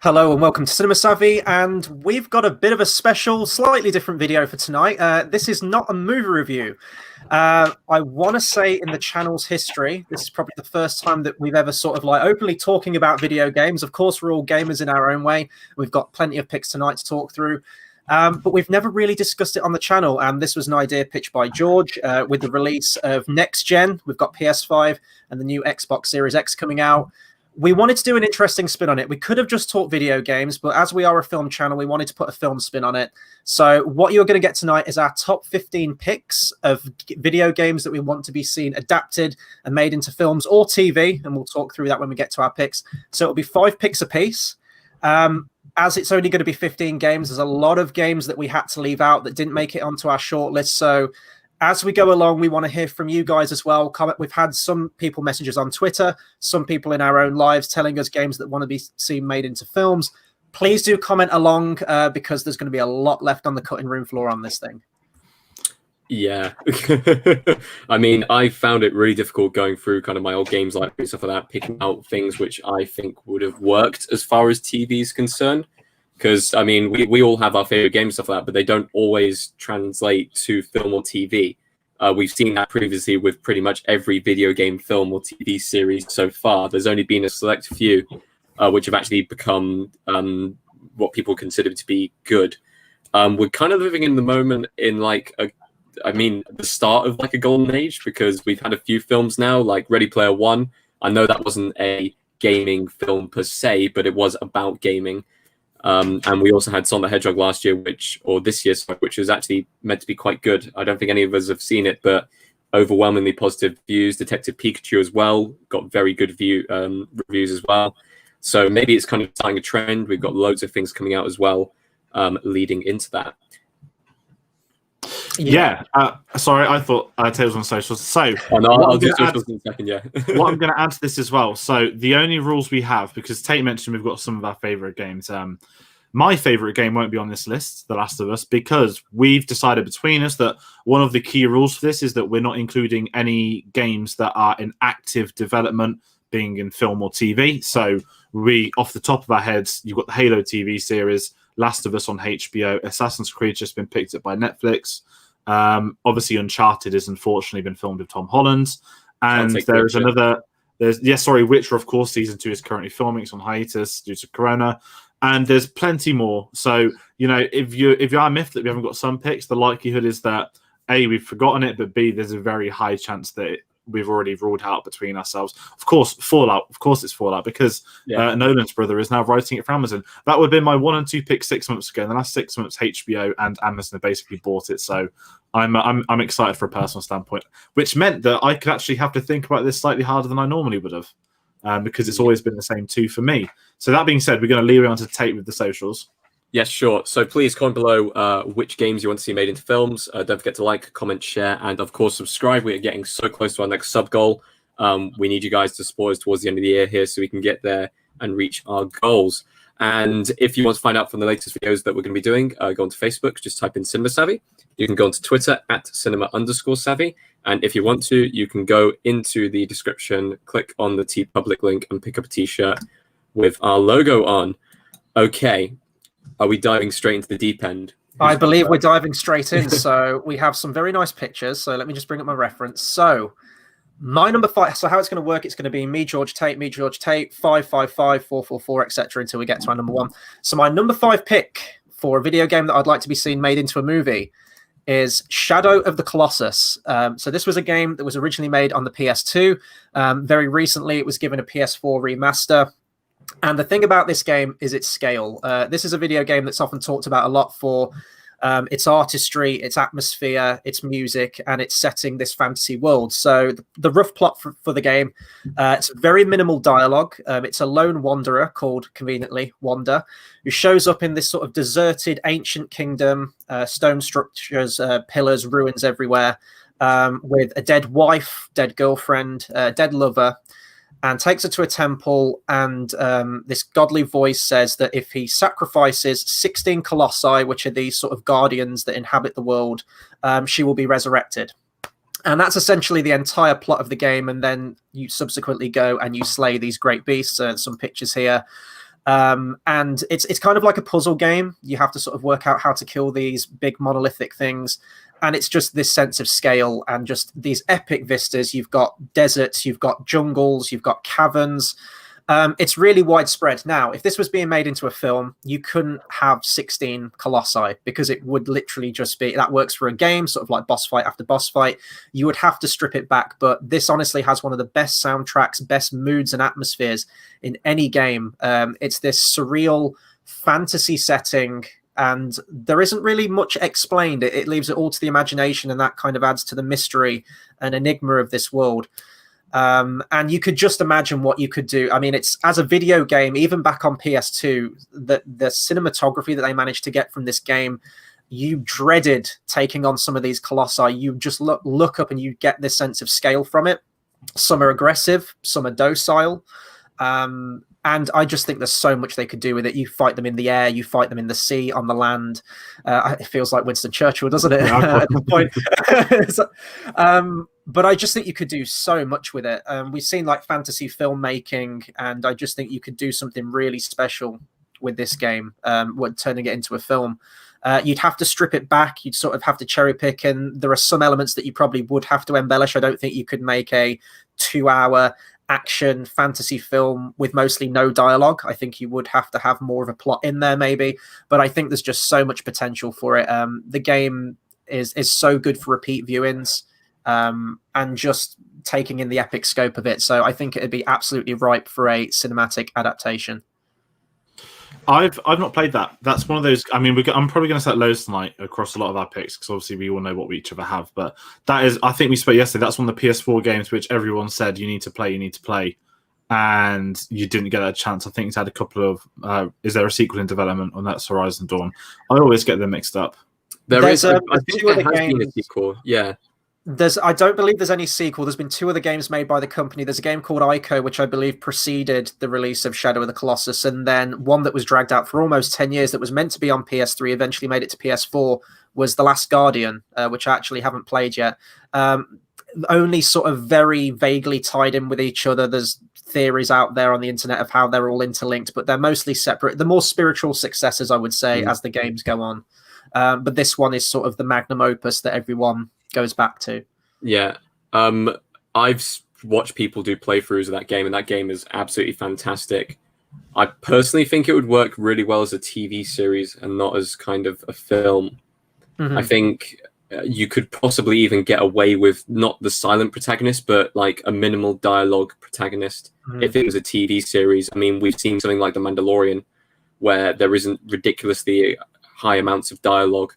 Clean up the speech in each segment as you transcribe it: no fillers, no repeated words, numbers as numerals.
Hello and welcome to Cinema Savvy, and we've got a bit of a special, slightly different video for tonight. This is not a movie review. I want to say in the channel's history, this is probably the first time that we've ever sort of like openly talking about video games. Of course, we're all gamers in our own way. We've got plenty of picks tonight to talk through, but we've never really discussed it on the channel. And this was an idea pitched by George with the release of Next Gen. We've got PS5 and the new Xbox Series X coming out. We wanted to do an interesting spin on it. We could have just talked video games, but as we are a film channel, we wanted to put a film spin on it. So what you're going to get tonight is our top 15 picks of video games that we want to be seen adapted and made into films or TV, and we'll talk through that when we get to our picks. So it'll be 5 picks apiece. As it's only going to be 15 games, there's a lot of games that we had to leave out that didn't make it onto our shortlist. So as we go along, we want to hear from you guys as well. We've had some people messages on Twitter, some people in our own lives telling us games that want to be seen made into films. Please do comment along because there's going to be a lot left on the cutting room floor on this thing. Yeah. I mean, I found it really difficult going through kind of my old games library and stuff like that, picking out things which I think would have worked as far as TV is concerned. Because, I mean, we all have our favorite games and stuff like that, but they don't always translate to film or TV. We've seen that previously with pretty much every video game, film, or TV series so far. There's only been a select few which have actually become what people consider to be good. We're kind of living in the moment in like the start of like a golden age, because we've had a few films now, like Ready Player One. I know that wasn't a gaming film per se, but it was about gaming. And we also had Sonic the Hedgehog last year, which was actually meant to be quite good. I don't think any of us have seen it, but overwhelmingly positive views. Detective Pikachu as well got very good reviews as well. So maybe it's kind of starting a trend. We've got loads of things coming out as well, leading into that. Yeah. Sorry, I thought Tales on socials. So I'll do socials in a second. Yeah. What I'm going to add to this as well. So the only rules we have, because Tate mentioned we've got some of our favorite games. My favorite game won't be on this list, The Last of Us, because we've decided between us that one of the key rules for this is that we're not including any games that are in active development, being in film or TV. So we, off the top of our heads, you've got the Halo TV series, Last of Us on HBO, Assassin's Creed just been picked up by Netflix. Obviously, Uncharted has unfortunately been filmed with Tom Holland, and there is another. Witcher, of course, season 2 is currently filming. It's on hiatus due to Corona, and there's plenty more. So if you are miffed that we haven't got some picks, the likelihood is that A, we've forgotten it, but B, there's a very high chance that we've already ruled out between ourselves. Of course, Fallout. Of course, it's Fallout because Nolan's brother is now writing it for Amazon. That would have been my 1 and 2 picks 6 months ago. In the last 6 months, HBO and Amazon have basically bought it. So I'm excited for a personal standpoint, which meant that I could actually have to think about this slightly harder than I normally would have, because it's always been the same 2 for me. So that being said, we're going to leave it on to Tate with the socials. Yes, sure. So please comment below which games you want to see made into films. Don't forget to like, comment, share, and of course subscribe. We're getting so close to our next sub goal. We need you guys to support us towards the end of the year here so we can get there and reach our goals. And if you want to find out from the latest videos that we're going to be doing, go onto Facebook, just type in Cinema Savvy. You can go onto Twitter at cinema_savvy. And if you want to, you can go into the description, click on the TeePublic link and pick up a t-shirt with our logo on. Okay. Are we diving straight into the deep end? I believe we're diving straight in. So we have some very nice pictures. So let me just bring up my reference. So my number 5. So how it's going to work? It's going to be me, George Tate, 555, 444, etc. until we get to our number 1. So my number 5 pick for a video game that I'd like to be seen made into a movie is Shadow of the Colossus. So this was a game that was originally made on the PS2. Very recently, it was given a PS4 remaster. And the thing about this game is its scale. This is a video game that's often talked about a lot for its artistry, its atmosphere, its music, and its setting this fantasy world. So the rough plot for the game, it's very minimal dialogue. It's a lone wanderer called, conveniently, Wander, who shows up in this sort of deserted ancient kingdom, stone structures, pillars, ruins everywhere, with a dead wife, dead girlfriend, dead lover, and takes her to a temple, and this godly voice says that if he sacrifices 16 colossi, which are these sort of guardians that inhabit the world, she will be resurrected. And that's essentially the entire plot of the game, and then you subsequently go and you slay these great beasts. Some pictures here. And it's kind of like a puzzle game. You have to sort of work out how to kill these big monolithic things. And it's just this sense of scale and just these epic vistas. You've got deserts, you've got jungles, you've got caverns. It's really widespread. Now, if this was being made into a film, you couldn't have 16 colossi because it would literally just be, that works for a game, sort of like boss fight after boss fight. You would have to strip it back. But this honestly has one of the best soundtracks, best moods and atmospheres in any game. It's this surreal fantasy setting, and there isn't really much explained. It leaves it all to the imagination, and that kind of adds to the mystery and enigma of this world. And you could just imagine what you could do. I mean, it's as a video game, even back on PS2, the cinematography that they managed to get from this game, you dreaded taking on some of these colossi. You just look up and you get this sense of scale from it. Some are aggressive, some are docile. And I just think there's so much they could do with it. You fight them in the air, you fight them in the sea, on the land. It feels like Winston Churchill, doesn't it? At the point. But I just think you could do so much with it. We've seen like fantasy filmmaking, and I just think you could do something really special with this game, turning it into a film. You'd have to strip it back. You'd sort of have to cherry pick, and there are some elements that you probably would have to embellish. I don't think you could make a 2-hour action fantasy film with mostly no dialogue. I think you would have to have more of a plot in there maybe, but I think there's just so much potential for it. The game is so good for repeat viewings, and just taking in the epic scope of it. So I think it'd be absolutely ripe for a cinematic adaptation. I've not played that. That's one of those. I mean, I'm probably going to set loads tonight across a lot of our picks because obviously we all know what we each other have. But that is, I think we spoke yesterday. That's one of the PS4 games which everyone said you need to play, and you didn't get a chance. I think it's had a couple of. Is there a sequel in development on that's Horizon Dawn? I always get them mixed up. There's I think there has been a sequel. Yeah. I don't believe there's any sequel. There's been 2 other games made by the company. There's a game called Ico, which I believe preceded the release of Shadow of the Colossus, and then one that was dragged out for almost 10 years that was meant to be on PS3, eventually made it to PS4, was The Last Guardian, which I actually haven't played yet. Only sort of very vaguely tied in with each other. There's theories out there on the internet of how they're all interlinked, but they're mostly separate. The more spiritual successors, I would say, as the games go on. But this one is sort of the magnum opus that everyone goes back to. Yeah. I've watched people do playthroughs of that game, and that game is absolutely fantastic. I personally think it would work really well as a TV series and not as kind of a film. Mm-hmm. I think you could possibly even get away with not the silent protagonist, but like a minimal dialogue protagonist. Mm-hmm. If it was a TV series, I mean, we've seen something like The Mandalorian, where there isn't ridiculously high amounts of dialogue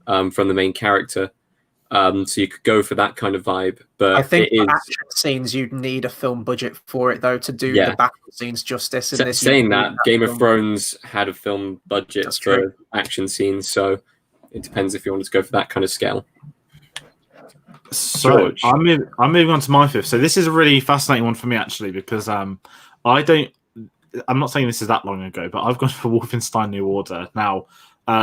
from the main character. So you could go for that kind of vibe, but I think for action scenes you'd need a film budget for it though to do the battle scenes justice. In this, saying that Game of Thrones had a film budget for action scenes, so it depends if you want to go for that kind of scale. So I'm moving on to my 5th. So this is a really fascinating one for me actually because I'm not saying this is that long ago, but I've gone for Wolfenstein New Order now.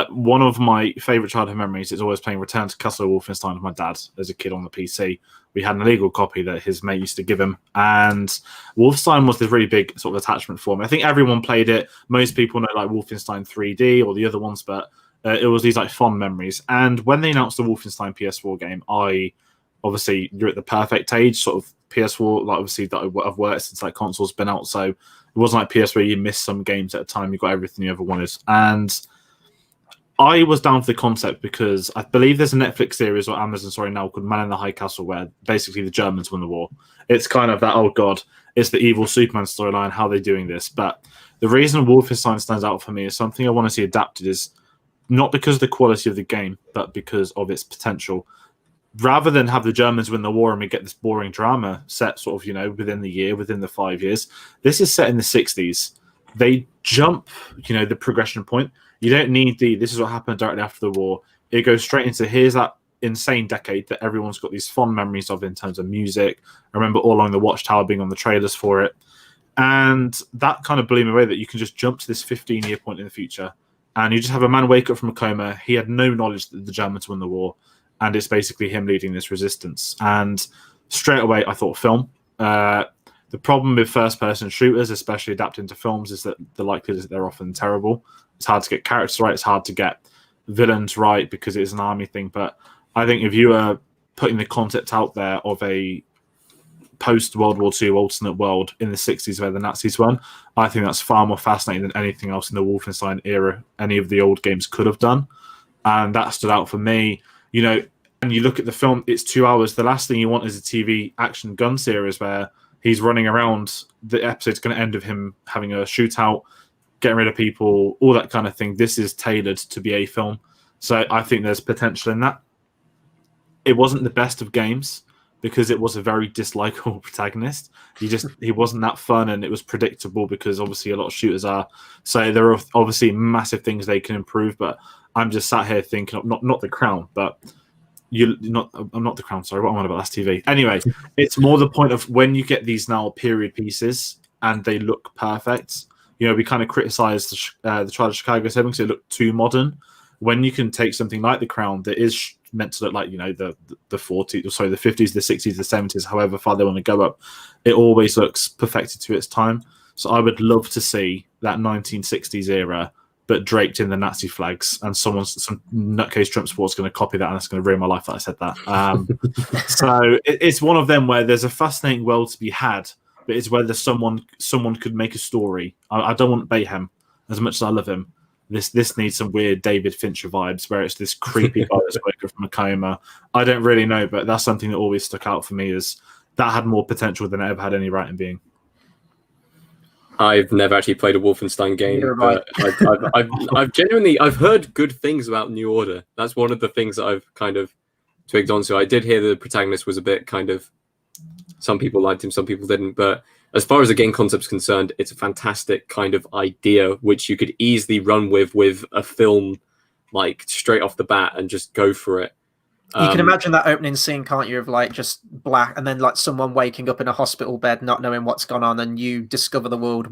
One of my favourite childhood memories is always playing Return to Castle Wolfenstein with my dad as a kid on the PC. We had an illegal copy that his mate used to give him, and Wolfenstein was this really big sort of attachment for me. I think everyone played it. Most people know like Wolfenstein 3D or the other ones, but it was these like fond memories. And when they announced the Wolfenstein PS4 game, obviously you're at the perfect age, sort of PS4. Like obviously that I've worked since like console's been out, so it wasn't like PS where you missed some games at a time. You got everything you ever wanted, and I was down for the concept because I believe there's a Netflix series or Amazon, now called Man in the High Castle, where basically the Germans won the war. It's kind of that, oh god, it's the evil Superman storyline. How are they doing this? But the reason Wolfenstein stands out for me is something I want to see adapted is not because of the quality of the game, but because of its potential. Rather than have the Germans win the war and we get this boring drama set sort of, within the year, within the 5 years, this is set in the 60s. They jump, the progression point. You don't need this is what happened directly after the war. It goes straight into here's that insane decade that everyone's got these fond memories of in terms of music. I remember All Along the Watchtower being on the trailers for it. And that kind of blew me away that you can just jump to this 15-year point in the future. And you just have a man wake up from a coma. He had no knowledge that the Germans won the war. And it's basically him leading this resistance. And straight away, I thought film. The The problem with first-person shooters, especially adapted to films, is that the likelihood is that they're often terrible. It's hard to get characters right. It's hard to get villains right because it is an army thing. But I think if you are putting the concept out there of a post-World War II alternate world in the 60s where the Nazis won, I think that's far more fascinating than anything else in the Wolfenstein era any of the old games could have done. And that stood out for me. You know, and you look at the film, it's 2 hours. The last thing you want is a TV action gun series where he's running around. The episode's going to end with him having a shootout, getting rid of people, all that kind of thing. This is tailored to be a film. So I think there's potential in that. It wasn't the best of games because it was a very dislikable protagonist. He wasn't that fun, and it was predictable because obviously a lot of shooters are. So there are obviously massive things they can improve, but I'm just sat here thinking, not The Crown, but I'm not The Crown, sorry, what am I on about? That's TV. Anyway, it's more the point of when you get these now period pieces and they look perfect. You know, we kind of criticized the Trial of Chicago 7 because it looked too modern. When you can take something like The Crown that is meant to look like, you know, the 40s, sorry, the 50s, the 60s, the 70s, however far they want to go up, it always looks perfected to its time. So I would love to see that 1960s era, but draped in the Nazi flags, and some nutcase Trump supporter's going to copy that, and that's going to ruin my life that I said that. So it's one of them where there's a fascinating world to be had, but it's whether someone could make a story. I don't want Bayhem as much as I love him. This needs some weird David Fincher vibes where it's this creepy guy that's waking from a coma. I don't really know, but that's something that always stuck out for me, is that had more potential than it ever had any right in being. I've never actually played a Wolfenstein game, but I've heard good things about New Order. That's one of the things that I've kind of twigged onto. I did hear the protagonist was a bit kind of, some people liked him, some people didn't, but as far as the game concept's concerned, it's a fantastic kind of idea which you could easily run with a film, like straight off the bat, and just go for it. You can imagine that opening scene, can't you, of like just black and then like someone waking up in a hospital bed not knowing what's gone on, and you discover the world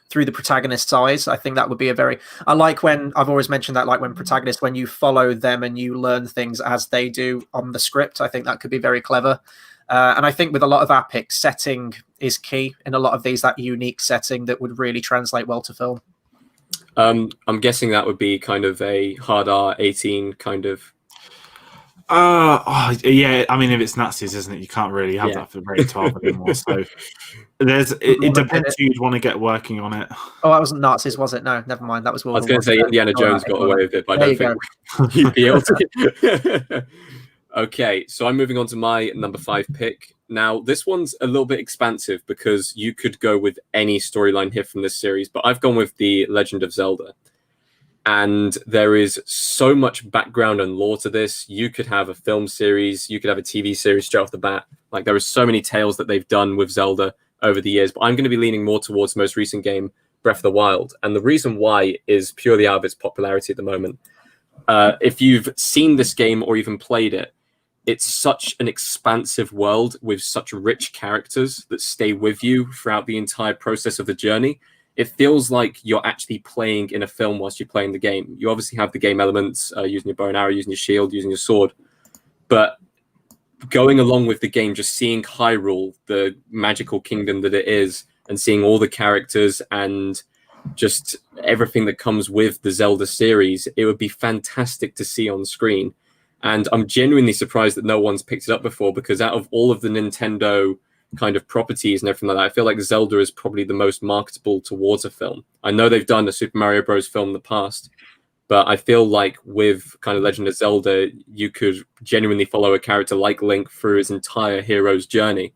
through the protagonist's eyes. I think that would be I like when, I've always mentioned that, like when protagonists, when you follow them and you learn things as they do on the script, I think that could be very clever. And I think with a lot of our picks, setting is key in a lot of these, that unique setting that would really translate well to film. I'm guessing that would be kind of a hard R18 kind of. Yeah, I mean, if it's Nazis, isn't it? You can't really have that for rated 12 anymore. So it depends who you'd want to get working on it. Oh, that wasn't Nazis, was it? No, never mind. That was. I was going to say Indiana Jones got away with it, but I don't think he'd be able to. Okay, so I'm moving on to my number 5 pick. Now, this one's a little bit expansive because you could go with any storyline here from this series, but I've gone with The Legend of Zelda. And there is so much background and lore to this. You could have a film series, you could have a TV series straight off the bat. Like, there are so many tales that they've done with Zelda over the years, but I'm going to be leaning more towards the most recent game, Breath of the Wild. And the reason why is purely out of its popularity at the moment. If you've seen this game or even played it, it's such an expansive world with such rich characters that stay with you throughout the entire process of the journey. It feels like you're actually playing in a film whilst you're playing the game. You obviously have the game elements, using your bow and arrow, using your shield, using your sword. But going along with the game, just seeing Hyrule, the magical kingdom that it is, and seeing all the characters and just everything that comes with the Zelda series, it would be fantastic to see on screen. And I'm genuinely surprised that no one's picked it up before, because out of all of the Nintendo kind of properties and everything like that, I feel like Zelda is probably the most marketable towards a film. I know they've done a Super Mario Bros. Film in the past, but I feel like with kind of Legend of Zelda, you could genuinely follow a character like Link through his entire hero's journey.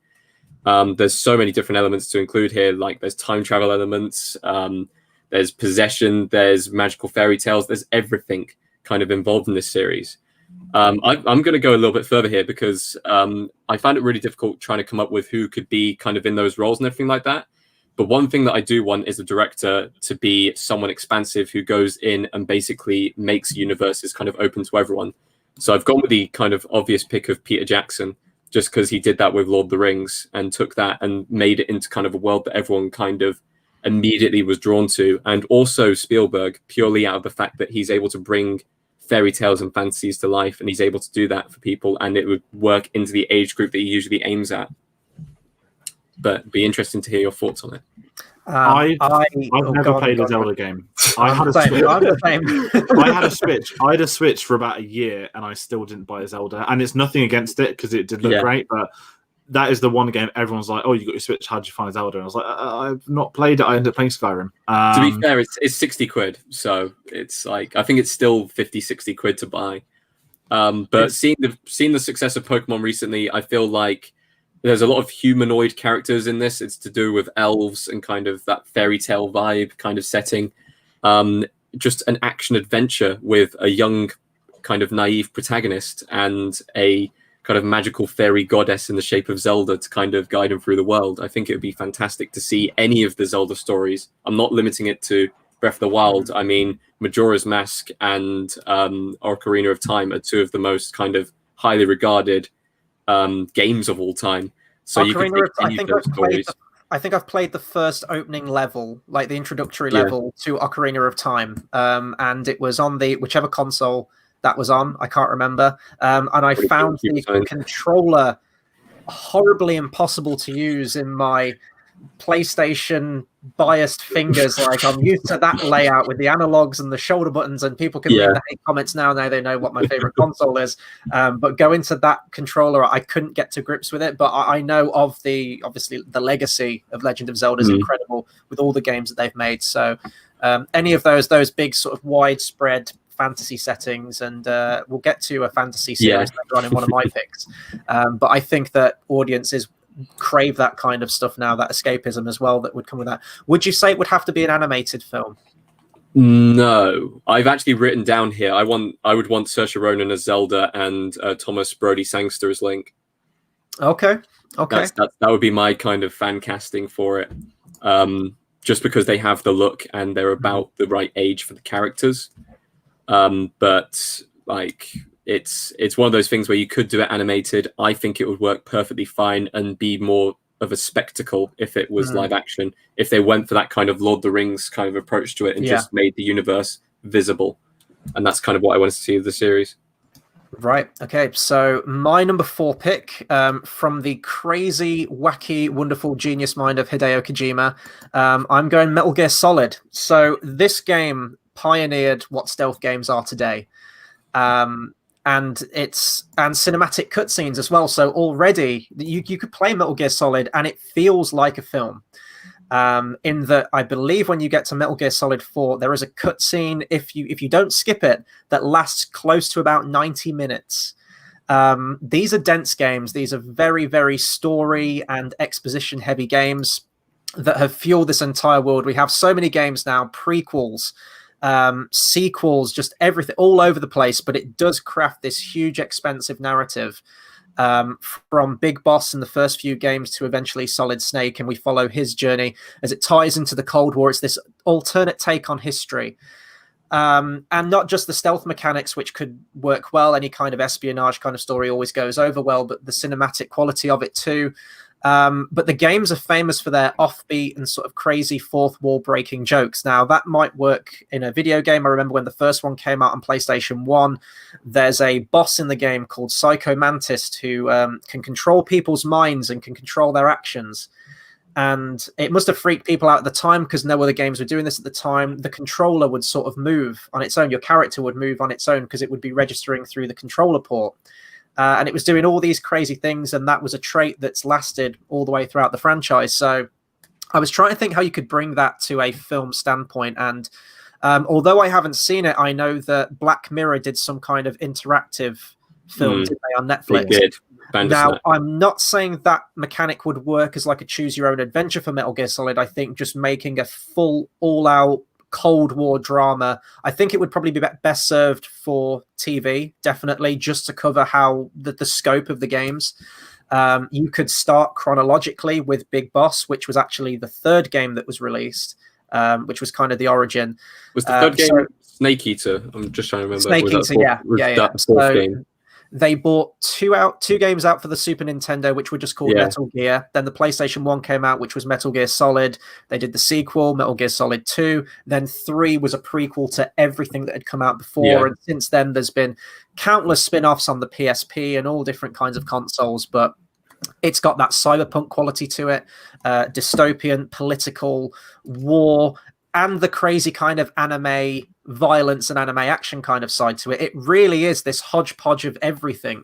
There's so many different elements to include here. Like, there's time travel elements, there's possession, there's magical fairy tales, there's everything kind of involved in this series. I'm going to go a little bit further here because I found it really difficult trying to come up with who could be kind of in those roles and everything like that. But one thing that I do want is the director to be someone expansive who goes in and basically makes universes kind of open to everyone. So I've gone with the kind of obvious pick of Peter Jackson, just because he did that with Lord of the Rings and took that and made it into kind of a world that everyone kind of immediately was drawn to. And also Spielberg, purely out of the fact that he's able to bring fairy tales and fantasies to life, and he's able to do that for people, and it would work into the age group that he usually aims at. but be interesting to hear your thoughts on it. I've never played a Zelda game. I had a Switch. I had a Switch for about a year, and I still didn't buy a Zelda. And it's nothing against it because it did look great, but that is the one game everyone's like, "Oh, you got your Switch? How'd you find Zelda?" And I was like, "I've not played it. I ended up playing Skyrim." To be fair, it's 60 quid, so it's like I think it's still 50, 60 quid to buy. But seeing the success of Pokemon recently, I feel like there's a lot of humanoid characters in this. It's to do with elves and kind of that fairy tale vibe kind of setting. Just an action adventure with a young, kind of naive protagonist and a kind of magical fairy goddess in the shape of Zelda to kind of guide him through the world. I think it would be fantastic to see any of the Zelda stories. I'm not limiting it to Breath of the Wild. I mean, Majora's Mask and Ocarina of Time are two of the most kind of highly regarded games of all time. So you can take any of those stories. I think I've played the first opening level, like the introductory level to Ocarina of Time, and it was on the whichever console that was on. I can't remember, and I found the controller horribly impossible to use in my PlayStation biased fingers. Like I'm used to that layout with the analogs and the shoulder buttons, and people can leave the hate comments now they know what my favorite console is, but go into that controller, I couldn't get to grips with it. But I know of obviously the legacy of Legend of Zelda is incredible with all the games that they've made. So any of those big sort of widespread fantasy settings, and we'll get to a fantasy series later on in one of my picks, but I think that audiences crave that kind of stuff now, that escapism as well that would come with that. Would you say it would have to be an animated film? No, I've actually written down here. I would want Saoirse Ronan as Zelda and Thomas Brodie Sangster as Link. Okay. That would be my kind of fan casting for it. Just because they have the look and they're about the right age for the characters. But like it's one of those things where you could do it animated. I think it would work perfectly fine and be more of a spectacle if it was live action. If they went for that kind of Lord of the Rings kind of approach to it and just made the universe visible. And that's kind of what I wanted to see of the series. Right. Okay. So my number 4 pick from the crazy, wacky, wonderful genius mind of Hideo Kojima, I'm going Metal Gear Solid. So this game pioneered what stealth games are today. And cinematic cutscenes as well. So already you could play Metal Gear Solid and it feels like a film. In that I believe when you get to Metal Gear Solid 4, there is a cutscene, if you don't skip it, that lasts close to about 90 minutes. These are dense games. These are very, very story and exposition heavy games that have fueled this entire world. We have so many games now, prequels, sequels, just everything all over the place, but it does craft this huge expensive narrative, from Big Boss in the first few games to eventually Solid Snake, and we follow his journey as it ties into the Cold War. It's this alternate take on history, and not just the stealth mechanics, which could work well. Any kind of espionage kind of story always goes over well, but the cinematic quality of it too. But the games are famous for their offbeat and sort of crazy fourth wall breaking jokes. Now, that might work in a video game. I remember when the first one came out on PlayStation 1, there's a boss in the game called Psycho Mantis who can control people's minds and can control their actions. And it must have freaked people out at the time because no other games were doing this at the time. The controller would sort of move on its own. Your character would move on its own because it would be registering through the controller port. And it was doing all these crazy things, and that was a trait that's lasted all the way throughout the franchise. So I was trying to think how you could bring that to a film standpoint. And although I haven't seen it, I know that Black Mirror did some kind of interactive film, didn't they, on Netflix? They did. Now, I'm not saying that mechanic would work as like a choose-your-own adventure for Metal Gear Solid. I think just making a full, all-out Cold War drama, I think it would probably be best served for TV, definitely, just to cover how the scope of the games. You could start chronologically with Big Boss, which was actually the third game that was released, which was kind of the origin. Was the third game Snake Eater? I'm just trying to remember. Snake Eater, yeah. Fourth game? They bought two games out for the Super Nintendo, which were just called Metal Gear. Then the PlayStation 1 came out, which was Metal Gear Solid. They did the sequel, Metal Gear Solid 2. Then 3 was a prequel to everything that had come out before. Yeah. And since then, there's been countless spin-offs on the PSP and all different kinds of consoles. But It's got that cyberpunk quality to it, dystopian, political, war, and the crazy kind of anime violence and anime action kind of side to it. It really is this hodgepodge of everything.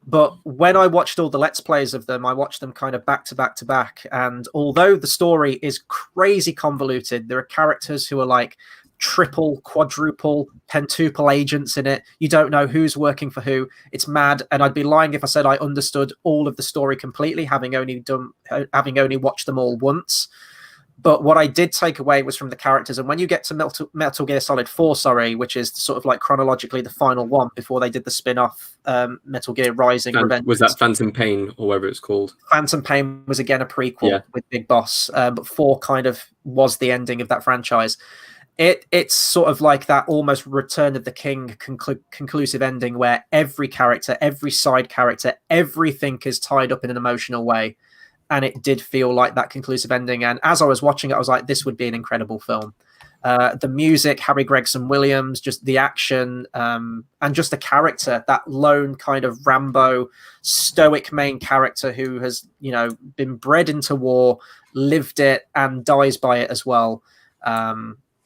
But when I watched all the Let's Plays of them, I watched them kind of back to back to back. And although the story is crazy convoluted, there are characters who are like triple, quadruple, pentuple agents in it. You don't know who's working for who. It's mad. And I'd be lying if I said I understood all of the story completely, having only watched them all once. But what I did take away was from the characters. And when you get to Metal Gear Solid 4, which is sort of like chronologically the final one before they did the spin-off Metal Gear Rising. Revenge. Was that Phantom Pain or whatever it's called? Phantom Pain was again a prequel with Big Boss, but 4 kind of was the ending of that franchise. It's sort of like that almost Return of the King conclusive ending where every character, every side character, everything is tied up in an emotional way. And it did feel like that conclusive ending. And as I was watching it, I was like, this would be an incredible film. The music, Harry Gregson Williams, just the action, and just the character, that lone kind of Rambo, stoic main character who has, been bred into war, lived it, and dies by it as well.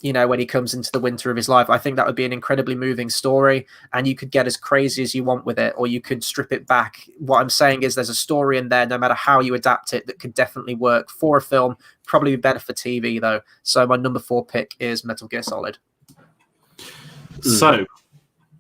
When he comes into the winter of his life, I think that would be an incredibly moving story, and you could get as crazy as you want with it, or you could strip it back. What I'm saying is there's a story in there, no matter how you adapt it, that could definitely work for a film, probably be better for TV though. So my number 4 pick is Metal Gear Solid. So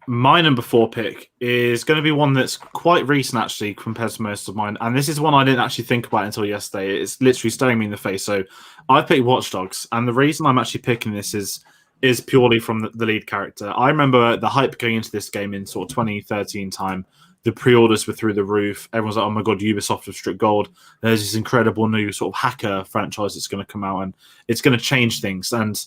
my number 4 pick is going to be one that's quite recent, actually, compared to most of mine. And this is one I didn't actually think about until yesterday. It's literally staring me in the face. So I picked Watch Dogs. And the reason I'm actually picking this is purely from the lead character. I remember the hype going into this game in sort of 2013 time. The pre-orders were through the roof. Everyone's like, oh my God, Ubisoft have stripped gold. There's this incredible new sort of hacker franchise that's going to come out and it's going to change things. And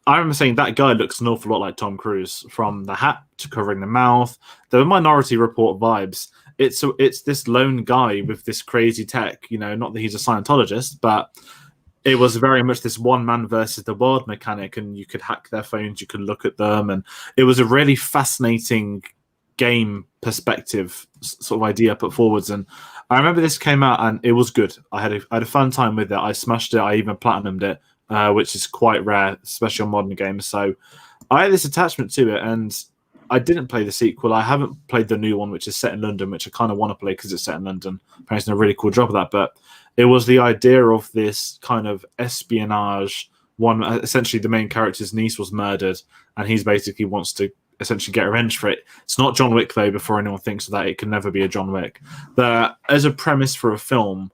I remember saying that guy looks an awful lot like Tom Cruise, from the hat to covering the mouth. The Minority Report vibes. It's this lone guy with this crazy tech. Not that he's a Scientologist, but it was very much this one man versus the world mechanic. And you could hack their phones, you could look at them, and it was a really fascinating game perspective sort of idea put forwards. And I remember this came out and it was good. I had a fun time with it. I smashed it. I even platinumed it. Which is quite rare, especially on modern games. So I had this attachment to it, and I didn't play the sequel. I haven't played the new one, which is set in London, which I kind of want to play because it's set in London. Apparently, it's done a really cool job of that. But it was the idea of this kind of espionage. Essentially, the main character's niece was murdered, and he's basically wants to essentially get revenge for it. It's not John Wick, though, before anyone thinks of that. It can never be a John Wick. But as a premise for a film,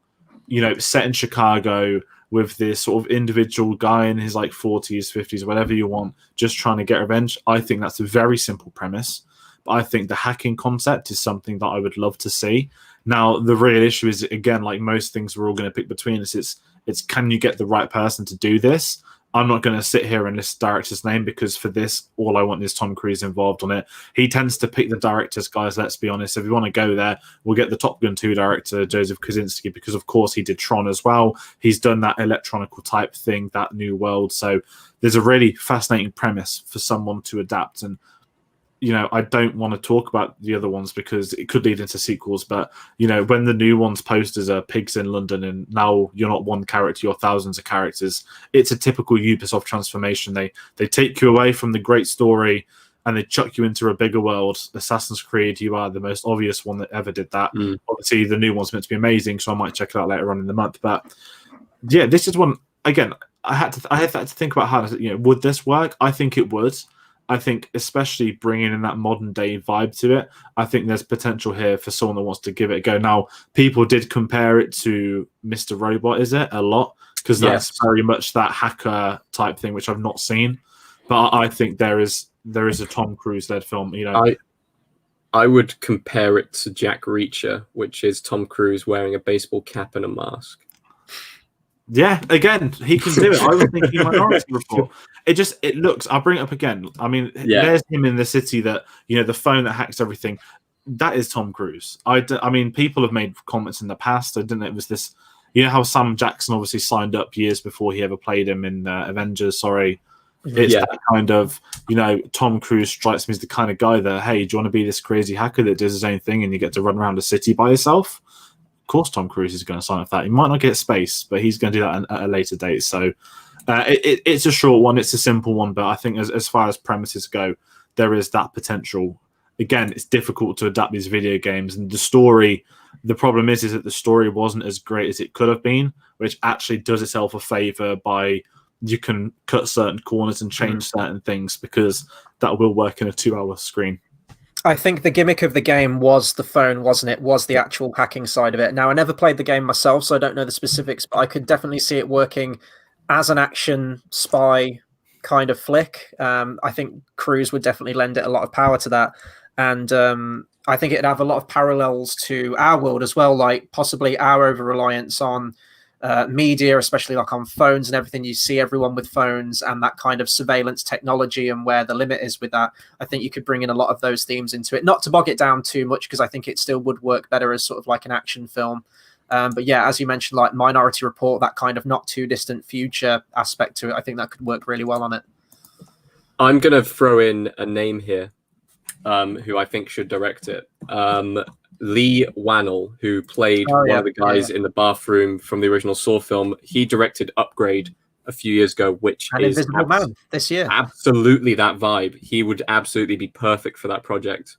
set in Chicago, with this sort of individual guy in his like 40s, 50s, whatever you want, just trying to get revenge. I think that's a very simple premise. But I think the hacking concept is something that I would love to see. Now, the real issue is, again, like most things we're all going to pick between us, it's can you get the right person to do this? I'm not going to sit here and list director's name because for this, all I want is Tom Cruise involved on it. He tends to pick the directors, guys, let's be honest. If you want to go there, we'll get the Top Gun 2 director, Joseph Kosinski, because of course he did Tron as well. He's done that electronical type thing, that new world. So there's a really fascinating premise for someone to adapt. And I don't want to talk about the other ones because it could lead into sequels. But, when the new ones posters are pigs in London and now you're not one character, you're thousands of characters, it's a typical Ubisoft transformation. They take you away from the great story and they chuck you into a bigger world. Assassin's Creed, you are the most obvious one that ever did that. Obviously, the new one's meant to be amazing, so I might check it out later on in the month. But, yeah, this is one, again, I had to think about how, would this work? I think it would. I think especially bringing in that modern day vibe to it, I think there's potential here for someone that wants to give it a go. Now, people did compare it to Mr. Robot, is it? A lot, because that's very much that hacker type thing, which I've not seen. But I think there is a Tom Cruise led film. I would compare it to Jack Reacher, which is Tom Cruise wearing a baseball cap and a mask. Yeah, again, he can do it. I was thinking Minority Report. It looks, I'll bring it up again. I mean, there's him in the city that, the phone that hacks everything. That is Tom Cruise. I mean, people have made comments in the past. I didn't know it was this, how Sam Jackson obviously signed up years before he ever played him in Avengers. It's that kind of, Tom Cruise strikes me as the kind of guy that, hey, do you want to be this crazy hacker that does his own thing and you get to run around a city by yourself? course Tom Cruise is going to sign up for that. He might not get space, but he's going to do that at a later date. So it's a short one. It's a simple one. But I think as far as premises go, there is that potential. Again, it's difficult to adapt these video games. And the problem is that the story wasn't as great as it could have been, which actually does itself a favor by you can cut certain corners and change certain things, because that will work in a 2-hour screen. I think the gimmick of the game was the phone, wasn't it? Was the actual hacking side of it. Now, I never played the game myself, so I don't know the specifics, but I could definitely see it working as an action spy kind of flick. I think Cruise would definitely lend it a lot of power to that. And I think it'd have a lot of parallels to our world as well, like possibly our over-reliance on media, especially like on phones and everything. You see everyone with phones and that kind of surveillance technology and where the limit is with that. I think you could bring in a lot of those themes into it, not to bog it down too much, because I think it still would work better as sort of like an action film. But yeah, as you mentioned, like Minority Report, that kind of not too distant future aspect to it, I think that could work really well on it. I'm going to throw in a name here who I think should direct it. Lee Wannell, who played one of the guys in the bathroom from the original Saw film. He directed Upgrade a few years ago, which is Invisible Man this year. Absolutely that vibe. He would absolutely be perfect for that project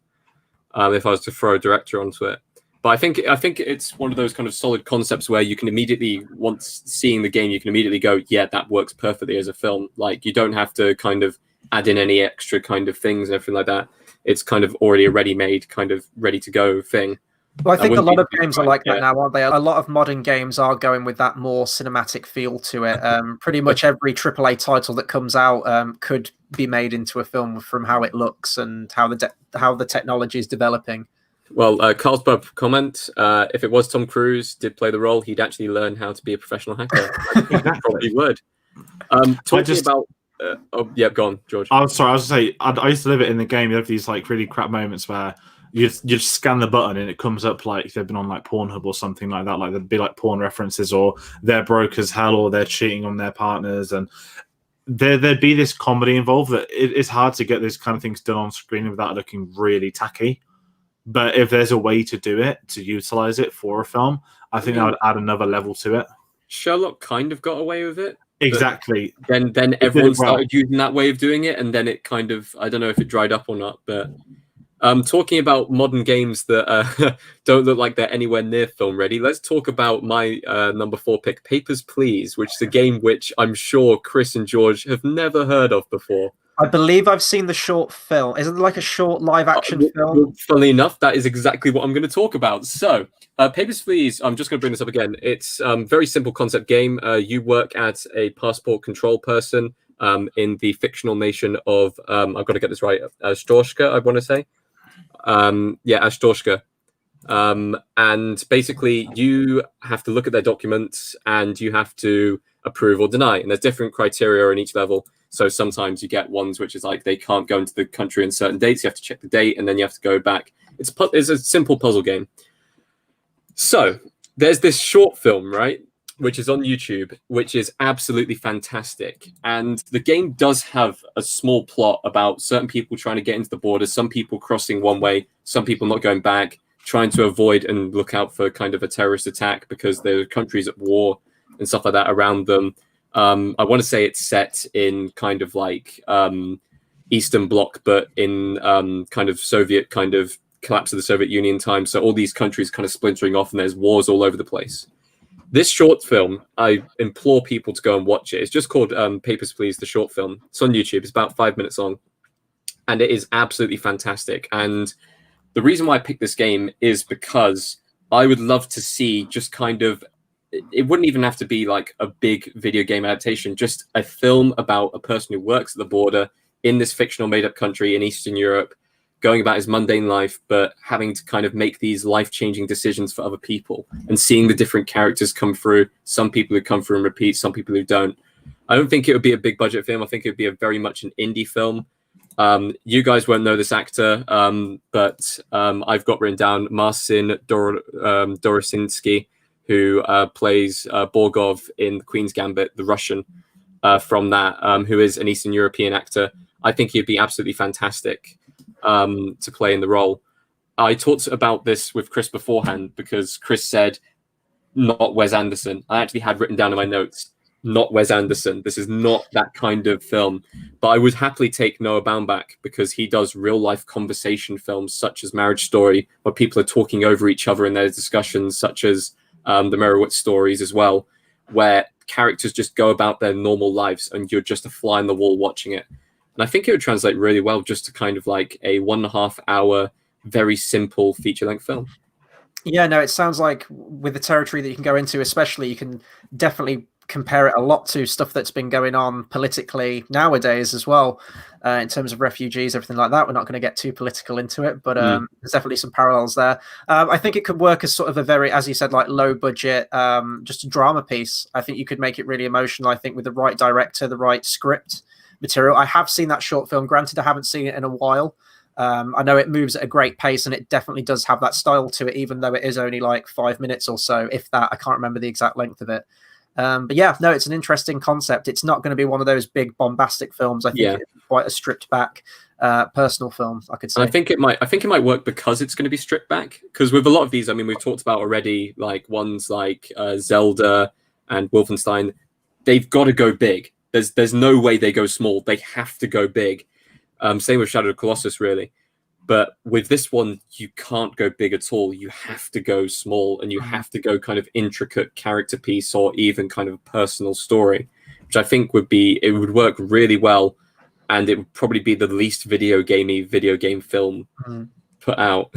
if I was to throw a director onto it. But I think it's one of those kind of solid concepts where you can immediately, once seeing the game, you can immediately go, yeah, that works perfectly as a film. Like, you don't have to kind of add in any extra kind of things and everything like that. It's kind of already a ready-made, kind of ready-to-go thing. Well, I think a lot of games are like that now, aren't they? A lot of modern games are going with that more cinematic feel to it. Pretty much every AAA title that comes out could be made into a film from how it looks and how the technology is developing. Well, Carlsbub comment, if it was Tom Cruise did play the role, he'd actually learn how to be a professional hacker. He probably would. Talking about... go on, George. I was sorry. I was going to say, I used to live it in the game. You have these like really crap moments where you just scan the button and it comes up like they've been on like Pornhub or something like that. Like there'd be like porn references, or they're broke as hell, or they're cheating on their partners, and there'd be this comedy involved that it's hard to get these kind of things done on screen without looking really tacky. But if there's a way to do it, to utilize it for a film, I think that would add another level to it. Sherlock kind of got away with it. Exactly. Then everyone started using that way of doing it, and then it kind of, I don't know if it dried up or not, but talking about modern games that don't look like they're anywhere near film ready, let's talk about my number 4 pick, Papers, Please, which is a game which I'm sure Chris and George have never heard of before. I believe I've seen the short film. Is it like a short live-action film? Funnily enough, that is exactly what I'm going to talk about. So, Papers, Please, I'm just going to bring this up again. It's a very simple concept game. You work as a passport control person in the fictional nation of, I've got to get this right, Astorska, I want to say. Astorska. And basically, you have to look at their documents and you have to approve or deny. And there's different criteria in each level. So sometimes you get ones which is like they can't go into the country in certain dates. You have to check the date and then you have to go back. It's a simple puzzle game. So there's this short film, right, which is on YouTube, which is absolutely fantastic. And the game does have a small plot about certain people trying to get into the border, some people crossing one way, some people not going back, trying to avoid and look out for kind of a terrorist attack because there are countries at war and stuff like that around them. I want to say it's set in kind of like Eastern Bloc, but in kind of Soviet kind of collapse of the Soviet Union time. So all these countries kind of splintering off and there's wars all over the place. This short film, I implore people to go and watch it. It's just called Papers, Please, the short film. It's on YouTube. It's about 5 minutes long. And it is absolutely fantastic. And the reason why I picked this game is because I would love to see just kind of, it wouldn't even have to be like a big video game adaptation, just a film about a person who works at the border in this fictional made-up country in Eastern Europe, going about his mundane life, but having to kind of make these life-changing decisions for other people and seeing the different characters come through, some people who come through and repeat, some people who don't. I don't think it would be a big budget film. I think it would be a very much an indie film. You guys won't know this actor, but I've got written down Marcin Dorosinski, who plays Borgov in Queen's Gambit, the Russian from that, who is an Eastern European actor. I think he'd be absolutely fantastic to play in the role. I talked about this with Chris beforehand because Chris said, not Wes Anderson. I actually had written down in my notes, not Wes Anderson. This is not that kind of film. But I would happily take Noah Baumbach because he does real life conversation films such as Marriage Story, where people are talking over each other in their discussions, such as the Merowitz stories as well, where characters just go about their normal lives and you're just a fly on the wall watching it. And I think it would translate really well just to kind of like a 1.5 hour, very simple feature-length film. Yeah, no, it sounds like with the territory that you can go into, especially, you can definitely compare it a lot to stuff that's been going on politically nowadays as well, in terms of refugees, everything like that. We're not going to get too political into it, but there's definitely some parallels there. I think it could work as sort of a very, as you said, like low budget, just a drama piece. I think you could make it really emotional, I think, with the right director, the right script material. I have seen that short film. Granted, I haven't seen it in a while. I know it moves at a great pace, and it definitely does have that style to it, even though it is only like 5 minutes or so, if that. I can't remember the exact length of it. But yeah, no, it's an interesting concept. It's not going to be one of those big bombastic films. I think it's quite a stripped back personal film, I could say. And I think it might work because it's going to be stripped back. Because with a lot of these, I mean, we've talked about already, like ones like Zelda and Wolfenstein, they've got to go big. There's no way they go small. They have to go big. Same with Shadow of the Colossus, really. But with this one, you can't go big at all. You have to go small, and you have to go kind of intricate character piece or even kind of personal story, which I think would work really well, and it would probably be the least video game film put out.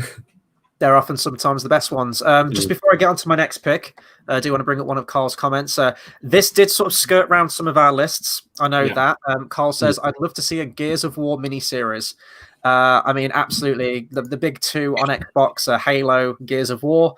They're often sometimes the best ones. Just before I get on to my next pick, I do want to bring up one of Carl's comments. This did sort of skirt around some of our lists. I know that. Carl says, I'd love to see a Gears of War miniseries. I mean, absolutely. The big two on Xbox are Halo, Gears of War.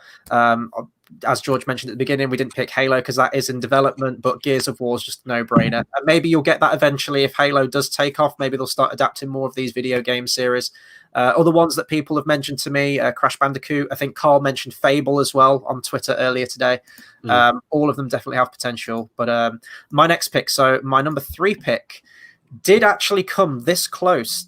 As George mentioned at the beginning, we didn't pick Halo because that is in development, but Gears of War is just a no-brainer. And maybe you'll get that eventually if Halo does take off. Maybe they'll start adapting more of these video game series. Other ones that people have mentioned to me, Crash Bandicoot. I think Carl mentioned Fable as well on Twitter earlier today. All of them definitely have potential. But my next pick, so my number 3 pick, did actually come this close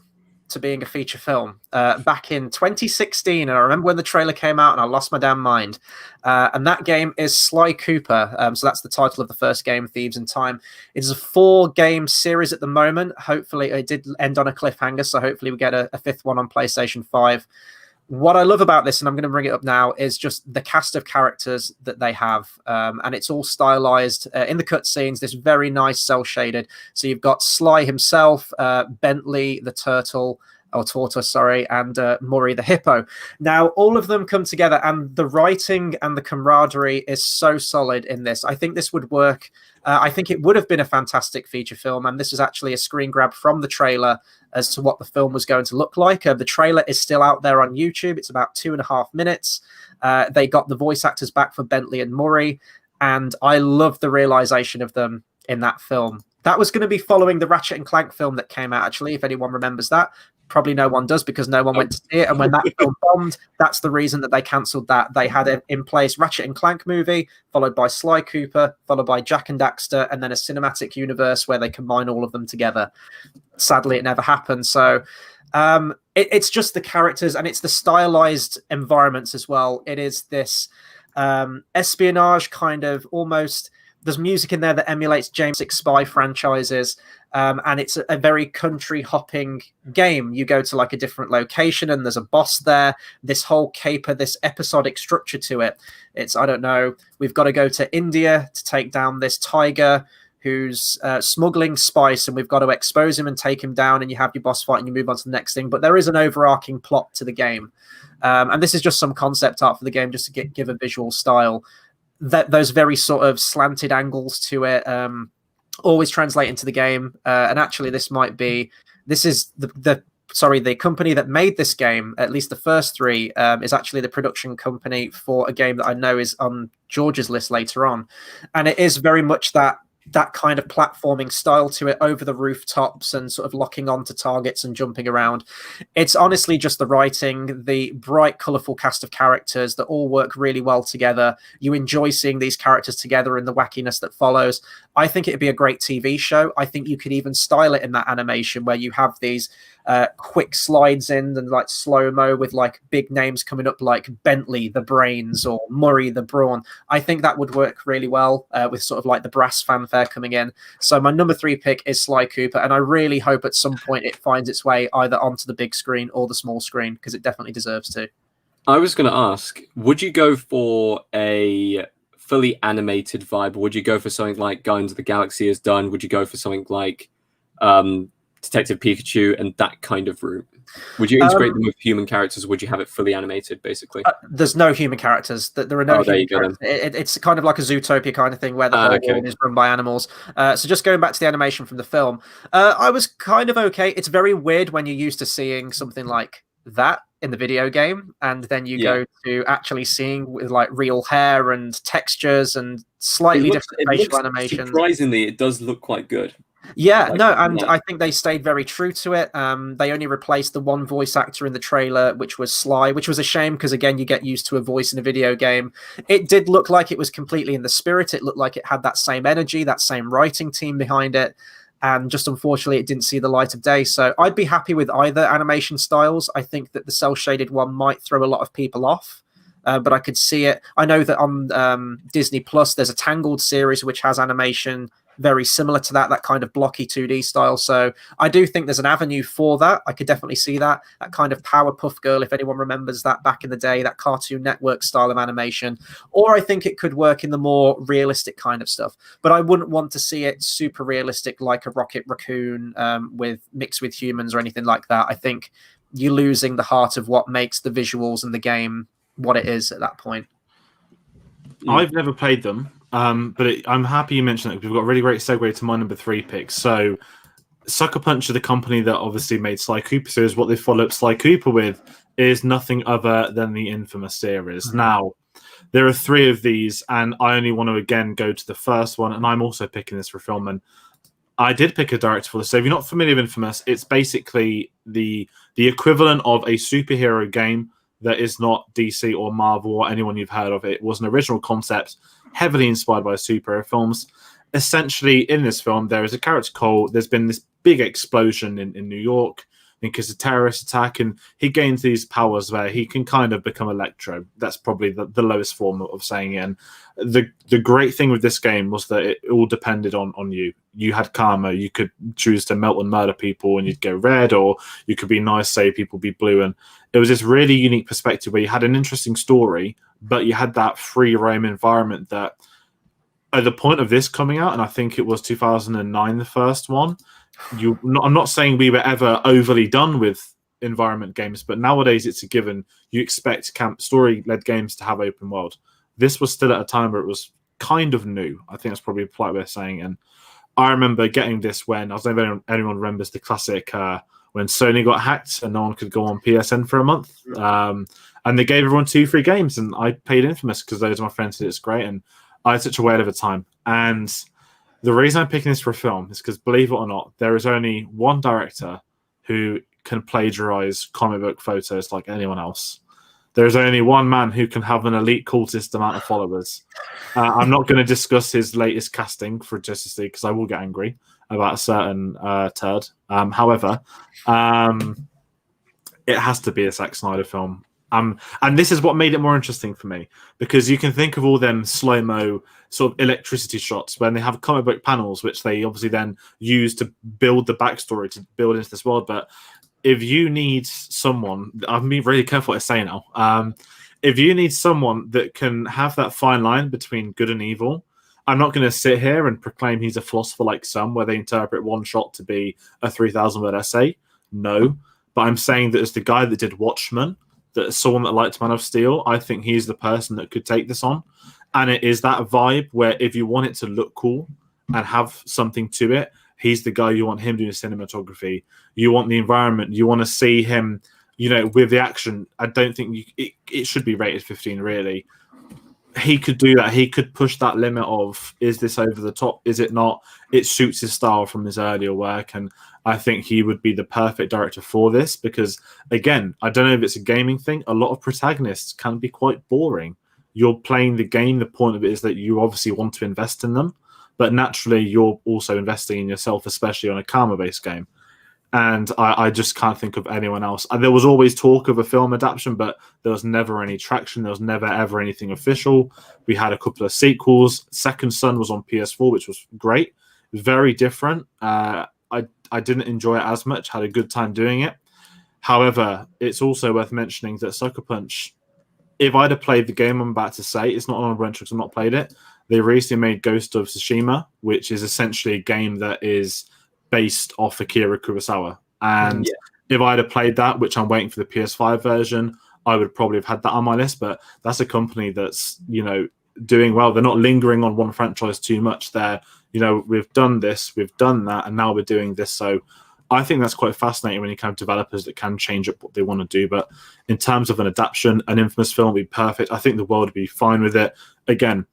to being a feature film back in 2016, and I remember when the trailer came out and I lost my damn mind. And that game is Sly Cooper. So that's the title of the first game, Thieves in Time. It is a 4-game series at the moment. Hopefully it did end on a cliffhanger, so hopefully we get a 5th one on PlayStation 5. What I love about this, and I'm going to bring it up now, is just the cast of characters that they have. And it's all stylized in the cutscenes, this very nice cel-shaded. So you've got Sly himself, Bentley the turtle, or tortoise, sorry, and Murray the hippo. Now, all of them come together, and the writing and the camaraderie is so solid in this. I think this would work. I think it would have been a fantastic feature film, and this is actually a screen grab from the trailer as to what the film was going to look like. The trailer is still out there on YouTube. It's about 2.5 minutes. They got the voice actors back for Bentley and Murray, and I love the realization of them in that film. That was going to be following the Ratchet and Clank film that came out, actually, if anyone remembers that. Probably no one does because no one went to see it. And when that film bombed, that's the reason that they cancelled that. They had in place Ratchet and Clank movie, followed by Sly Cooper, followed by Jak and Daxter, and then a cinematic universe where they combine all of them together. Sadly, it never happened. So it's just the characters, and it's the stylized environments as well. It is this espionage kind of almost. There's music in there that emulates James Bond spy franchises, and it's a very country-hopping game. You go to like a different location, and there's a boss there. This whole caper, this episodic structure to it. It's, I don't know, we've got to go to India to take down this tiger who's smuggling spice, and we've got to expose him and take him down, and you have your boss fight, and you move on to the next thing. But there is an overarching plot to the game, and this is just some concept art for the game, just to give a visual style. Those very sort of slanted angles to it always translate into the game. And actually, this is the company that made this game, at least the first 3, is actually the production company for a game that I know is on George's list later on. And it is very much that that kind of platforming style to it, over the rooftops and sort of locking onto targets and jumping around. It's honestly just the writing, the bright, colourful cast of characters that all work really well together. You enjoy seeing these characters together and the wackiness that follows. I think it'd be a great TV show. I think you could even style it in that animation where you have these quick slides in and like slow-mo with like big names coming up like Bentley the Brains or Murray the Brawn. I think that would work really well with sort of like the brass fanfare coming in. So my number 3 pick is Sly Cooper, and I really hope at some point it finds its way either onto the big screen or the small screen, because it definitely deserves to. I was going to ask, would you go for a fully animated vibe, or would you go for something like Guardians of the Galaxy has done? Would you go for something like Detective Pikachu and that kind of route? Would you integrate them with human characters, or would you have it fully animated, basically? There's no human characters. There are no human characters. It's kind of like a Zootopia kind of thing where the whole world is run by animals. So just going back to the animation from the film, I was kind of okay. It's very weird when you're used to seeing something like that in the video game, and then you go to actually seeing with like real hair and textures and slightly different facial animation. Surprisingly, it does look quite good. Yeah, and I think they stayed very true to it. They only replaced the one voice actor in the trailer, which was Sly, which was a shame because, again, you get used to a voice in a video game. It did look like it was completely in the spirit. It looked like it had that same energy, that same writing team behind it. And just unfortunately, it didn't see the light of day. So I'd be happy with either animation styles. I think that the cel-shaded one might throw a lot of people off. But I could see it. I know that on Disney Plus, there's a Tangled series which has animation very similar to that kind of blocky 2D style. So I do think there's an avenue for that. I could definitely see that kind of Powerpuff Girl, if anyone remembers that back in the day, that Cartoon Network style of animation. Or I think it could work in the more realistic kind of stuff. But I wouldn't want to see it super realistic like a Rocket Raccoon with mixed with humans or anything like that. I think you're losing the heart of what makes the visuals and the game what it is at that point. I've never played them, but I'm happy you mentioned it, because we've got a really great segue to my number 3 pick. So Sucker Punch, the company that obviously made Sly Cooper series, what they followed up Sly Cooper with is nothing other than the infamous series. Mm-hmm. Now, there are 3 of these, and I only want to again go to the first one, and I'm also picking this for film. And I did pick a director for this. So if you're not familiar with Infamous, it's basically the equivalent of a superhero game that is not DC or Marvel or anyone you've heard of. It was an original concept, heavily inspired by superhero films. Essentially, in this film, there is a character Cole. There's been this big explosion in New York because of a terrorist attack, and he gains these powers where he can kind of become Electro. That's probably the lowest form of saying it. And the great thing with this game was that it all depended on you. You had karma. You could choose to melt and murder people and you'd go red, or you could be nice, save people, be blue. And it was this really unique perspective where you had an interesting story, but you had that free roam environment that at the point of this coming out, and I think it was 2009, the first one, I'm not saying we were ever overly done with environment games, but nowadays it's a given. You expect story-led games to have open world. This was still at a time where it was kind of new. I think that's probably a polite way of saying it. And I remember getting this when, I don't know if anyone remembers the classic when Sony got hacked and no one could go on PSN for a month. And they gave everyone 2 free games, and I paid Infamous because those of my friends said it's great, and I had such a whale of a time. And the reason I'm picking this for a film is because, believe it or not, there is only one director who can plagiarize comic book photos like anyone else. There's only one man who can have an elite cultist amount of followers. I'm not going to discuss his latest casting for Justice League because I will get angry about a certain turd. However, it has to be a Zack Snyder film. And this is what made it more interesting for me, because you can think of all them slow-mo sort of electricity shots when they have comic book panels, which they obviously then use to build the backstory, to build into this world. But if you need someone, I'm being really careful what I say now. If you need someone that can have that fine line between good and evil, I'm not going to sit here and proclaim he's a philosopher like some, where they interpret one shot to be a 3,000-word essay. No. But I'm saying that as the guy that did Watchmen, that someone that liked Man of Steel, I think he's the person that could take this on. And it is that vibe where if you want it to look cool and have something to it, he's the guy. You want him doing cinematography. You want the environment. You want to see him, with the action. I don't think it should be rated 15, really. he could do that. He could push that limit of, is this over the top? Is it not? It suits his style from his earlier work. And I think he would be the perfect director for this because, again, I don't know if it's a gaming thing. A lot of protagonists can be quite boring. You're playing the game. The point of it is that you obviously want to invest in them, but naturally you're also investing in yourself, especially on a karma-based game. And I just can't think of anyone else. There was always talk of a film adaptation, but there was never any traction. There was never, ever anything official. We had a couple of sequels. Second Son was on PS4, which was great. It was very different. I didn't enjoy it as much. Had a good time doing it. However, it's also worth mentioning that Sucker Punch, if I'd have played the game I'm about to say, it's not on rental because I've not played it. They recently made Ghost of Tsushima, which is essentially a game that is based off Akira Kurosawa. And if I'd have played that, which I'm waiting for the PS5 version, I would probably have had that on my list. But that's a company that's, doing well. They're not lingering on one franchise too much. They're, we've done this, we've done that, and now we're doing this. So I think that's quite fascinating when you have developers that can change up what they want to do. But in terms of an adaptation, an Infamous film would be perfect. I think the world would be fine with it. Again,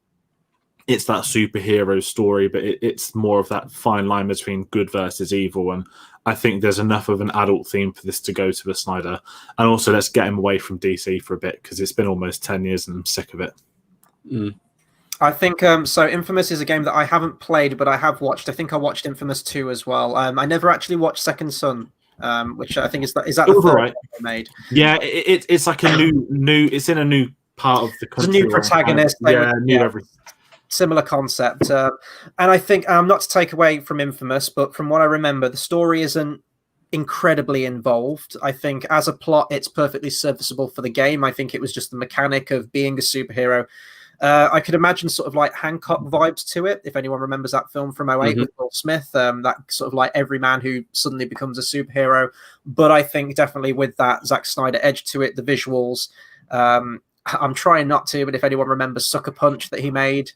it's that superhero story, but it's more of that fine line between good versus evil. And I think there's enough of an adult theme for this to go to a Snyder. And also, let's get him away from DC for a bit because it's been almost 10 years and I'm sick of it. I think so. Infamous is a game that I haven't played, but I have watched. I think I watched Infamous 2 as well. I never actually watched Second Son, which I think is that the third right. they made. Yeah, it's like a new. It's in a new part of the country. It's a new protagonist. New everything. Similar concept, and I think not to take away from Infamous, but from what I remember, the story isn't incredibly involved. I think as a plot, it's perfectly serviceable for the game. I think it was just the mechanic of being a superhero. I could imagine sort of like Hancock vibes to it, if anyone remembers that film from 2008 with Will Smith, that sort of like every man who suddenly becomes a superhero. But I think definitely with that Zack Snyder edge to it, the visuals, I'm trying not to, but if anyone remembers Sucker Punch that he made,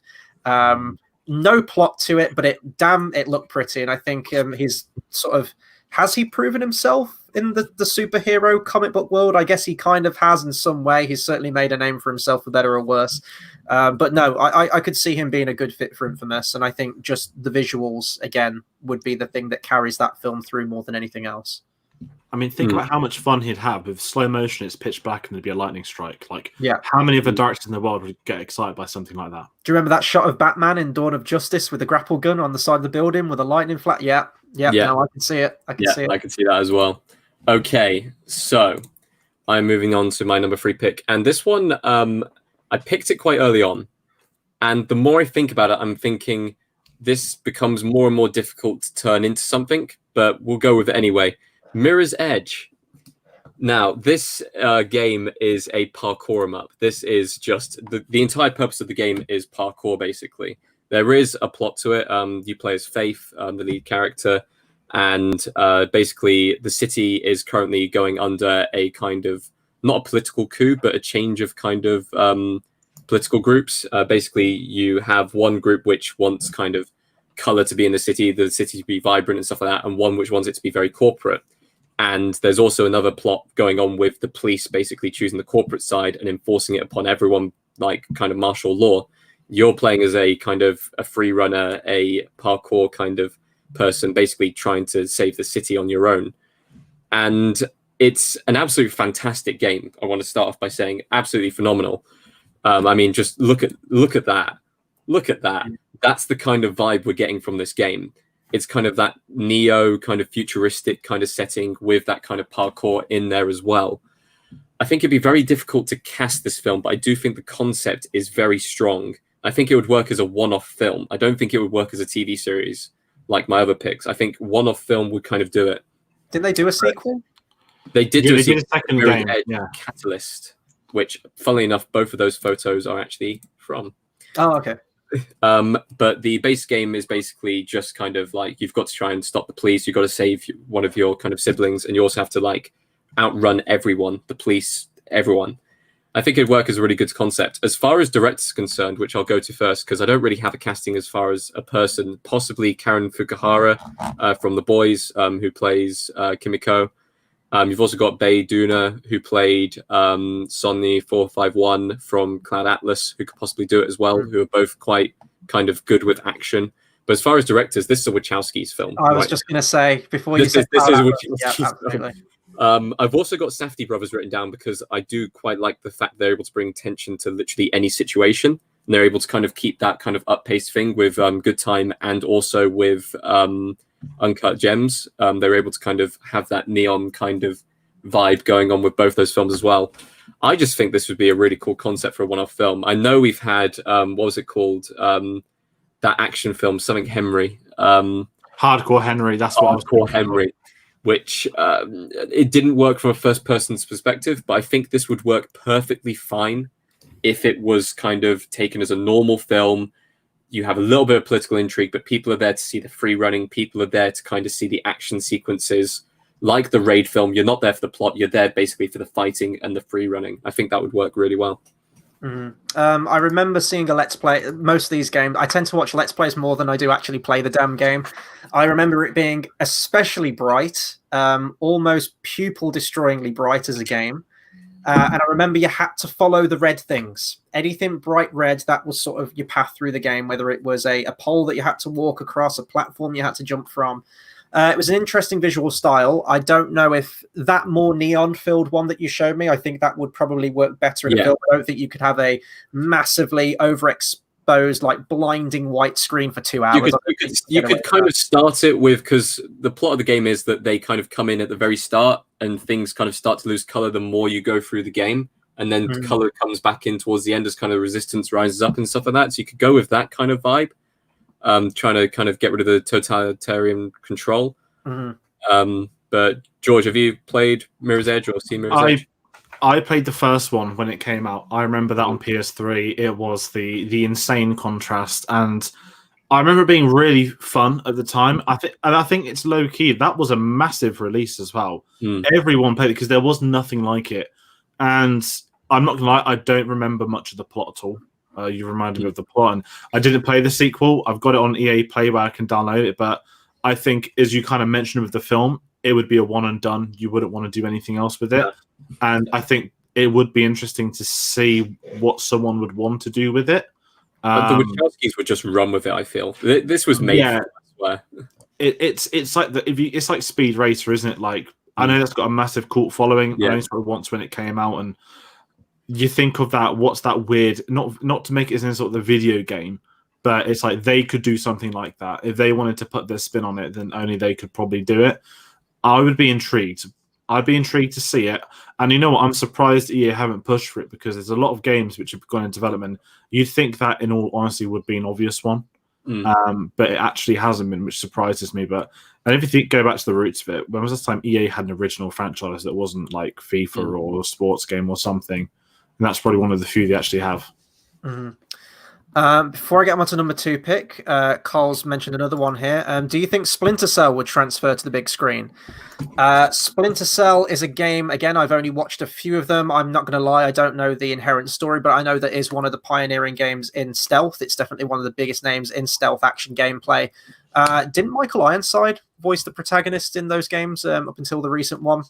no plot to it, but it looked pretty. And I think he's sort of, has he proven himself in the superhero comic book world? I guess he kind of has in some way. He's certainly made a name for himself, for better or worse. But no, I could see him being a good fit for Infamous. And I think just the visuals, again, would be the thing that carries that film through more than anything else. I mean, think about how much fun he'd have with slow motion. It's pitch black and there'd be a lightning strike. How many other directors in the world would get excited by something like that? Do you remember that shot of Batman in Dawn of Justice with the grapple gun on the side of the building with a lightning flat? Yeah. No, I can see it. I can see that as well. Okay, so I'm moving on to my number 3 pick, and this one I picked it quite early on, and the more I think about it, I'm thinking this becomes more and more difficult to turn into something, but we'll go with it anyway. Mirror's Edge. Now, this game is a parkour 'em up. This is just the entire purpose of the game is parkour, basically. There is a plot to it. You play as Faith, the lead character, and basically the city is currently going under a kind of, not a political coup, but a change of kind of political groups. Basically, you have one group which wants kind of color to be in the city to be vibrant and stuff like that, and one which wants it to be very corporate. And there's also another plot going on with the police basically choosing the corporate side and enforcing it upon everyone, like kind of martial law. You're playing as a kind of a free runner, a parkour kind of person, basically trying to save the city on your own. And it's an absolute fantastic game. I want to start off by saying absolutely phenomenal. I mean, just look at that. Look at that. That's the kind of vibe we're getting from this game. It's kind of that Neo kind of futuristic kind of setting with that kind of parkour in there as well. I think it'd be very difficult to cast this film, but I do think the concept is very strong. I think it would work as a one-off film. I don't think it would work as a TV series like my other picks. I think one-off film would kind of do it. Didn't they do a sequel? They did do a sequel, second game. Catalyst, which, funnily enough, both of those photos are actually from. Oh, okay. But the base game is basically just kind of like you've got to try and stop the police. You've got to save one of your kind of siblings, and you also have to like outrun everyone, the police, everyone. I think it'd work as a really good concept. As far as director's concerned, which I'll go to first, because I don't really have a casting as far as a person, possibly Karen Fukuhara from The Boys, who plays Kimiko. You've also got Bae Doona, who played Sonny 451 from Cloud Atlas, who could possibly do it as well, who are both quite kind of good with action. But as far as directors, this is a Wachowski's film. I was just going to say, before you said this is a yeah, Wachowski's absolutely. film. I've also got Safdie brothers written down because I do quite like the fact they're able to bring tension to literally any situation. And they're able to kind of keep that kind of up-paced thing with Good Time and also with Uncut Gems. They're able to kind of have that neon kind of vibe going on with both those films as well. I just think this would be a really cool concept for a one-off film. I know we've had, what was it called? That action film, something Henry. Hardcore Henry, that's what I was Hardcore Henry, which it didn't work from a first person's perspective, but I think this would work perfectly fine if it was kind of taken as a normal film. You have a little bit of political intrigue, but people are there to see the free running. People are there to kind of see the action sequences. Like the Raid film, you're not there for the plot. You're there basically for the fighting and the free running. I think that would work really well. I remember seeing a Let's Play. Most of these games, I tend to watch Let's Plays more than I do actually play the damn game. I remember it being especially bright, almost pupil-destroyingly bright as a game. And I remember you had to follow the red things. Anything bright red, that was sort of your path through the game, whether it was a pole that you had to walk across, a platform you had to jump from. It was an interesting visual style. I don't know if that more neon-filled one that you showed me, I think that would probably work better in a film. I don't think you could have a massively overexposed, like blinding white screen for 2 hours. You could kind of start it with, because the plot of the game is that they kind of come in at the very start and things kind of start to lose color the more you go through the game. And then color comes back in towards the end as kind of resistance rises up and stuff like that. So you could go with that kind of vibe. Trying to kind of get rid of the totalitarian control. But George, have you played Mirror's Edge or seen Mirror's Edge? I played the first one when it came out. I remember that on PS3. It was the insane contrast, and I remember it being really fun at the time. I think it's low key. That was a massive release as well. Everyone played it because there was nothing like it. And I'm not gonna lie, I don't remember much of the plot at all. You reminded me of the plot, and I didn't play the sequel. I've got it on EA Play where I can download it, but I think, as you kind of mentioned with the film, it would be a one and done. You wouldn't want to do anything else with it, and I think it would be interesting to see what someone would want to do with it. But the Wachowskis would just run with it. I feel this was made. Yeah, for it, I swear. It's like it's like Speed Racer, isn't it? Like I know that's got a massive cult following. Yeah. I only saw it once when it came out, and you think of that, what's that weird, not to make it in sort of the video game, but it's like they could do something like that. If they wanted to put their spin on it, then only they could probably do it. I would be intrigued. I'd be intrigued to see it. And you know what? I'm surprised EA haven't pushed for it, because there's a lot of games which have gone in development. You'd think that, in all honesty, would be an obvious one. But it actually hasn't been, which surprises me. And if you go back to the roots of it, when was the time EA had an original franchise that wasn't like FIFA or a sports game or something? And that's probably one of the few they actually have. Before I get on to number 2 pick, Carl's mentioned another one here. Do you think Splinter Cell would transfer to the big screen? Splinter Cell is a game, again, I've only watched a few of them. I'm not going to lie, I don't know the inherent story, but I know that is one of the pioneering games in stealth. It's definitely one of the biggest names in stealth action gameplay. Didn't Michael Ironside voice the protagonist in those games up until the recent one?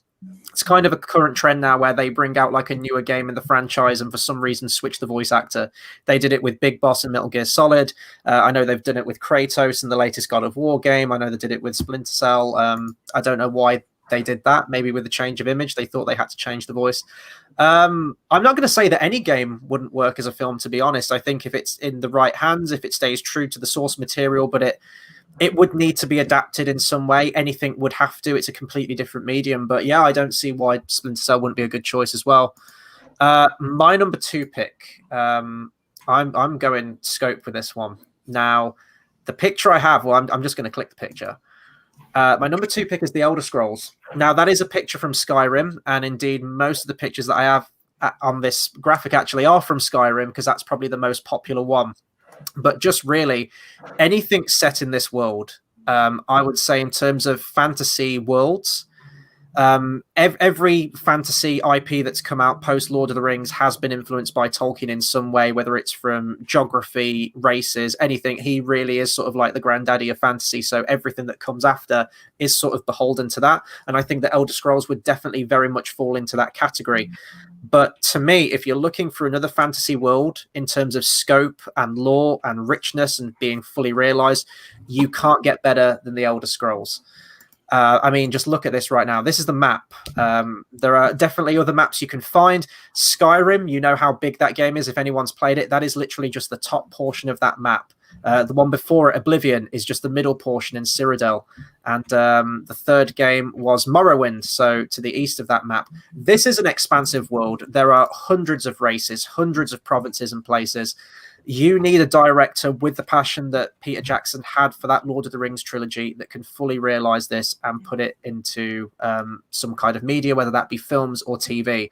It's kind of a current trend now where they bring out like a newer game in the franchise and for some reason switch the voice actor. They did it with Big Boss and Metal Gear Solid. I know they've done it with Kratos in the latest God of War game. I know they did it with Splinter Cell. I don't know why they did that. Maybe with a change of image, they thought they had to change the voice. I'm not going to say that any game wouldn't work as a film, to be honest. I think if it's in the right hands, if it stays true to the source material, but it would need to be adapted in some way. Anything would have to. It's a completely different medium. But yeah, I don't see why Splinter Cell wouldn't be a good choice as well. My number 2 pick, I'm going scope with this one. Now, the picture I have, well, I'm just going to click the picture. My number 2 pick is The Elder Scrolls. Now, that is a picture from Skyrim, and indeed, most of the pictures that I have on this graphic actually are from Skyrim, because that's probably the most popular one. But just really, anything set in this world, I would say in terms of fantasy worlds, Every fantasy IP that's come out post Lord of the Rings has been influenced by Tolkien in some way, whether it's from geography, races, anything. He really is sort of like the granddaddy of fantasy. So everything that comes after is sort of beholden to that. And I think that Elder Scrolls would definitely very much fall into that category. But to me, if you're looking for another fantasy world in terms of scope and lore and richness and being fully realized, you can't get better than the Elder Scrolls. I mean, just look at this right now. This is the map. There are definitely other maps you can find. Skyrim, you know how big that game is if anyone's played it. That is literally just the top portion of that map. The one before it, Oblivion, is just the middle portion in Cyrodiil. And the third game was Morrowind, so to the east of that map. This is an expansive world. There are hundreds of races, hundreds of provinces and places. You need a director with the passion that Peter Jackson had for that Lord of the Rings trilogy that can fully realize this and put it into some kind of media, whether that be films or TV.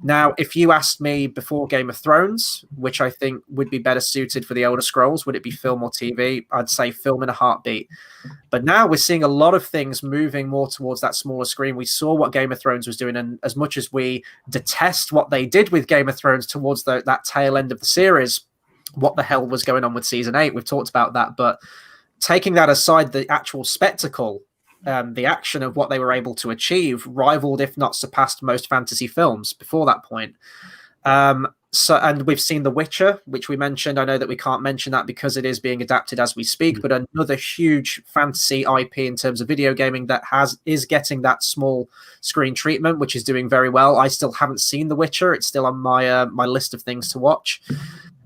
Now, if you asked me before Game of Thrones, which I think would be better suited for the Elder Scrolls, would it be film or TV? I'd say film in a heartbeat. But now we're seeing a lot of things moving more towards that smaller screen. We saw what Game of Thrones was doing, and as much as we detest what they did with Game of Thrones towards that tail end of the series, what the hell was going on with season 8? We've talked about that, but taking that aside, the actual spectacle, the action of what they were able to achieve rivaled, if not surpassed, most fantasy films before that point. And we've seen The Witcher, which we mentioned. I know that we can't mention that because it is being adapted as we speak, but another huge fantasy IP in terms of video gaming that is getting that small screen treatment, which is doing very well. I still haven't seen The Witcher. It's still on my list of things to watch.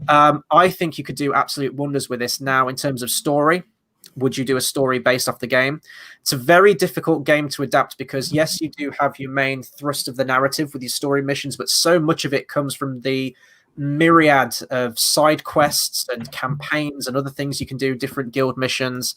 I think you could do absolute wonders with this. Now, in terms of story, would you do a story based off the game? It's a very difficult game to adapt because, yes, you do have your main thrust of the narrative with your story missions, but so much of it comes from the myriad of side quests and campaigns and other things you can do, different guild missions.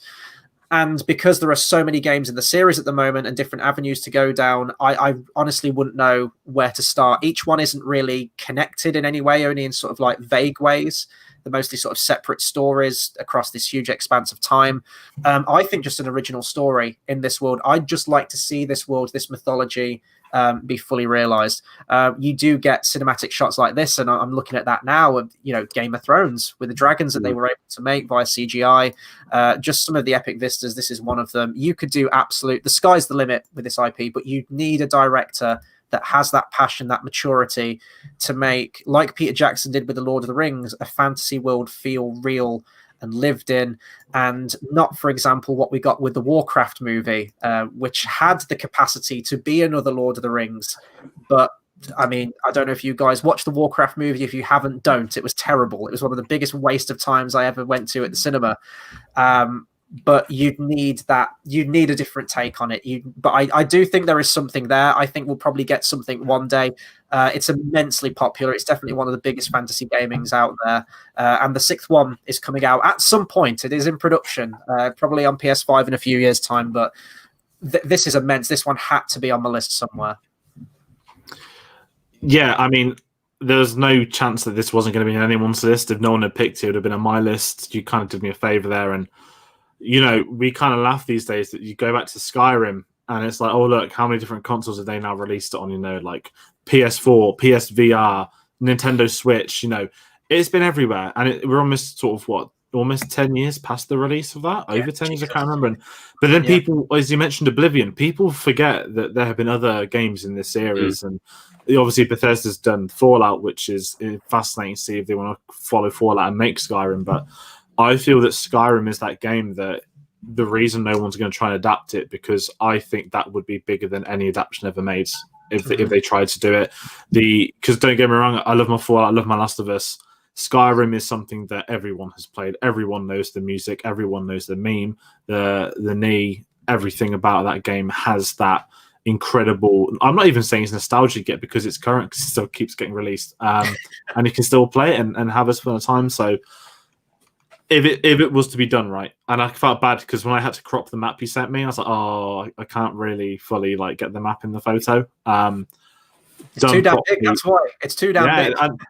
And because there are so many games in the series at the moment and different avenues to go down, I honestly wouldn't know where to start. Each one isn't really connected in any way, only in sort of like vague ways. They're mostly sort of separate stories across this huge expanse of time. I think just an original story in this world. I'd just like to see this world, this mythology, be fully realized. You do get cinematic shots like this, and I'm looking at that now of, Game of Thrones with the dragons that they were able to make via CGI. Just some of the epic vistas. This is one of them. You could do the sky's the limit with this IP, but you need a director that has that passion, that maturity to make, like Peter Jackson did with The Lord of the Rings, a fantasy world feel real and lived in, and not, for example, what we got with the Warcraft movie, which had the capacity to be another Lord of the Rings. But, I mean, I don't know if you guys watched the Warcraft movie. If you haven't, don't. It was terrible. It was one of the biggest waste of times I ever went to at the cinema. But you'd need a different take on it. But I do think there is something there. I think we'll probably get something one day. It's immensely popular. It's definitely one of the biggest fantasy gamings out there. And the sixth one is coming out at some point. It is in production, probably on PS5 in a few years' time. But this is immense. This one had to be on my list somewhere. Yeah, I mean, there's no chance that this wasn't going to be on anyone's list. If no one had picked it, it would have been on my list. You kind of did me a favor there. And we kind of laugh these days that you go back to Skyrim and it's like, oh, look, how many different consoles have they now released it on? Like PS4, PSVR, Nintendo Switch, it's been everywhere. And we're almost almost 10 years past the release of that? Over 10 years, I can't remember. But then people, as you mentioned, Oblivion, people forget that there have been other games in this series. And obviously Bethesda's done Fallout, which is fascinating to see if they want to follow Fallout and make Skyrim. But I feel that Skyrim is that game that the reason no one's going to try and adapt it, because I think that would be bigger than any adaptation ever made if they tried to do it. Because don't get me wrong, I love my Fallout, I love my Last of Us. Skyrim is something that everyone has played. Everyone knows the music. Everyone knows the meme, the knee. Everything about that game has that incredible. I'm not even saying it's nostalgic yet because it's current, because it still keeps getting released, and you can still play it and have us fun time. So if it was to be done right, and I felt bad because when I had to crop the map you sent me, I was like, oh, I can't really fully get the map in the photo. It's too damn big. That's why it's too damn big. And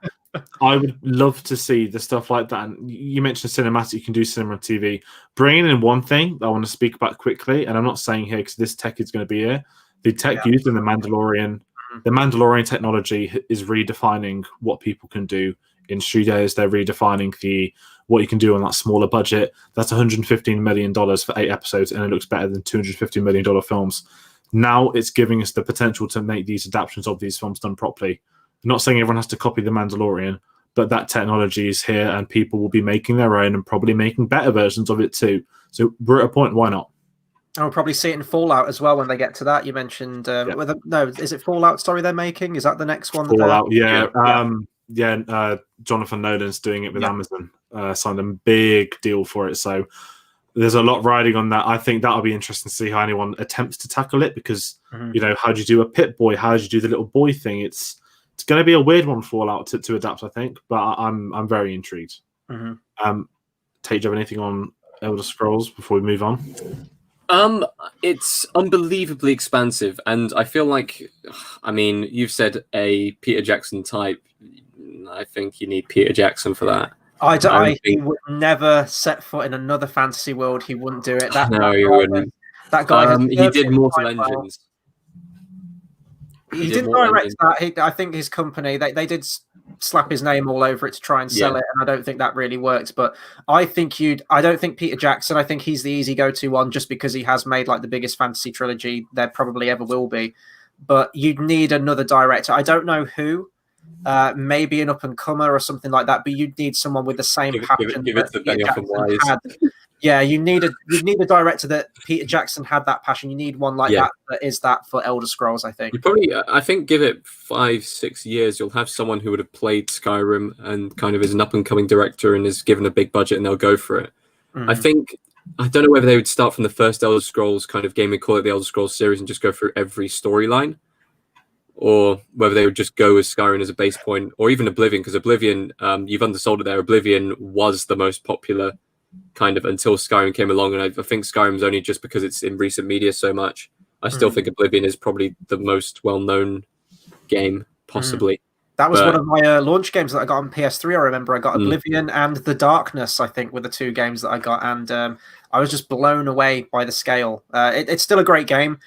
I would love to see the stuff like that. And you mentioned cinematic, you can do cinema on TV. Bringing in one thing that I want to speak about quickly, and I'm not saying here because this tech is going to be here. The tech used in the Mandalorian technology is redefining what people can do in studios. They're redefining what you can do on that smaller budget. That's $115 million for 8 episodes, and it looks better than $250 million films. Now it's giving us the potential to make these adaptations of these films done properly. I'm not saying everyone has to copy The Mandalorian, but that technology is here, and people will be making their own and probably making better versions of it too. So we're at a point, why not? And we'll probably see it in Fallout as well when they get to that. You mentioned, is it Fallout story they're making? Is that the next one? Fallout, Jonathan Nolan's doing it with Amazon. Signed a big deal for it. So there's a lot riding on that. I think that'll be interesting to see how anyone attempts to tackle it because, how do you do a pit boy? How do you do the little boy thing? It's going to be a weird one for Fallout to adapt, I think, but I'm very intrigued. Mm-hmm. Tayte, do you have anything on Elder Scrolls before we move on? It's unbelievably expansive, and I feel like, you've said a Peter Jackson type. I think you need Peter Jackson for that. He would never set foot in another fantasy world. He wouldn't do it. He wouldn't. That guy. He did Mortal Engines. He didn't direct that. I think his company they did slap his name all over it to try and sell it, and I don't think that really worked. But I don't think Peter Jackson. I think he's the easy go-to one, just because he has made like the biggest fantasy trilogy there probably ever will be. But you'd need another director. I don't know who. Maybe an up-and-comer or something like that. But you'd need someone with the same passion. Give it to Benioff and Wise. Yeah, you need a director that Peter Jackson had that passion. You need one like that is that for Elder Scrolls, I think. You probably, I think, give it 5-6 years, you'll have someone who would have played Skyrim and kind of is an up-and-coming director and is given a big budget, and they'll go for it. Mm-hmm. I don't know whether they would start from the first Elder Scrolls kind of game and call it the Elder Scrolls series and just go through every storyline, or whether they would just go with Skyrim as a base point, or even Oblivion, because Oblivion, you've undersold it there. Oblivion was the most popular kind of until Skyrim came along, and I think Skyrim's only just because it's in recent media so much. I still think Oblivion is probably the most well-known game, possibly. That was one of my launch games that I got on PS3. I remember I got Oblivion and The Darkness, I think, were the 2 games that I got, and I was just blown away by the scale. It's still a great game,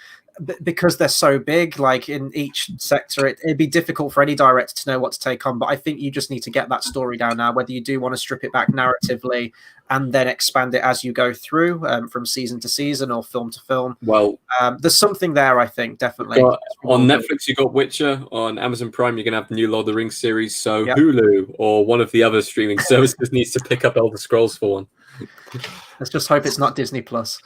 because they're so big, like in each sector, it'd be difficult for any director to know what to take on. But I think you just need to get that story down now, whether you do want to strip it back narratively and then expand it as you go through from season to season or film to film. Well, there's something there, I think, definitely. On Netflix, you got Witcher. On Amazon Prime, you're going to have the new Lord of the Rings series. So Hulu or one of the other streaming services needs to pick up Elder Scrolls for one. Let's just hope it's not Disney Plus.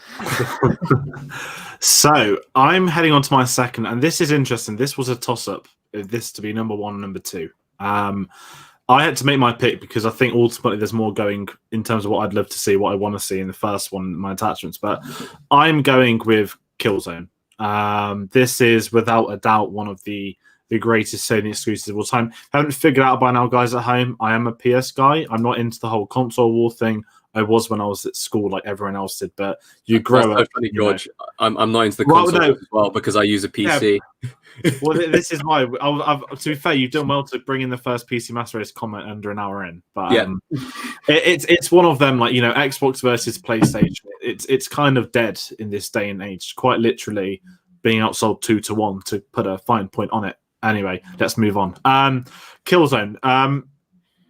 So I'm heading on to my second, and this is interesting. This was a toss-up, this to be number 1 and number 2. I had to make my pick because I think ultimately there's more going in terms of what I'd love to see, what I want to see in the first one, my attachments. But I'm going with Killzone. This is without a doubt one of the greatest Sony exclusives of all time. Haven't figured out by now, guys at home, I am a PS guy. I'm not into the whole console war thing. I was when I was at school, like everyone else did. But you grow up. Funny, George. I'm not into the console as well because I use a PC. Yeah. Well, this is why. To be fair, you've done well to bring in the first PC Master Race comment under an hour in. But it's one of them. Like Xbox versus PlayStation. It's kind of dead in this day and age. Quite literally, being outsold 2-1 to put a fine point on it. Anyway, let's move on. Killzone.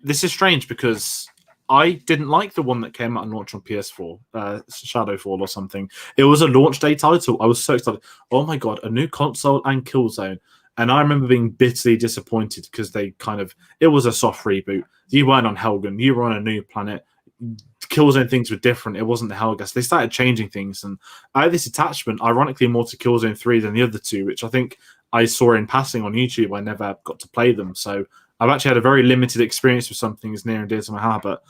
This is strange because I didn't like the one that came out and launched on PS4, Shadowfall or something. It was a launch day title. I was so excited. Oh my God, a new console and Killzone. And I remember being bitterly disappointed because it was a soft reboot. You weren't on Helgen. You were on a new planet. Killzone things were different. It wasn't the Helgas. They started changing things. And I had this attachment, ironically, more to Killzone 3 than the other 2, which I think I saw in passing on YouTube. I never got to play them. So I've actually had a very limited experience with something as near and dear to my heart. But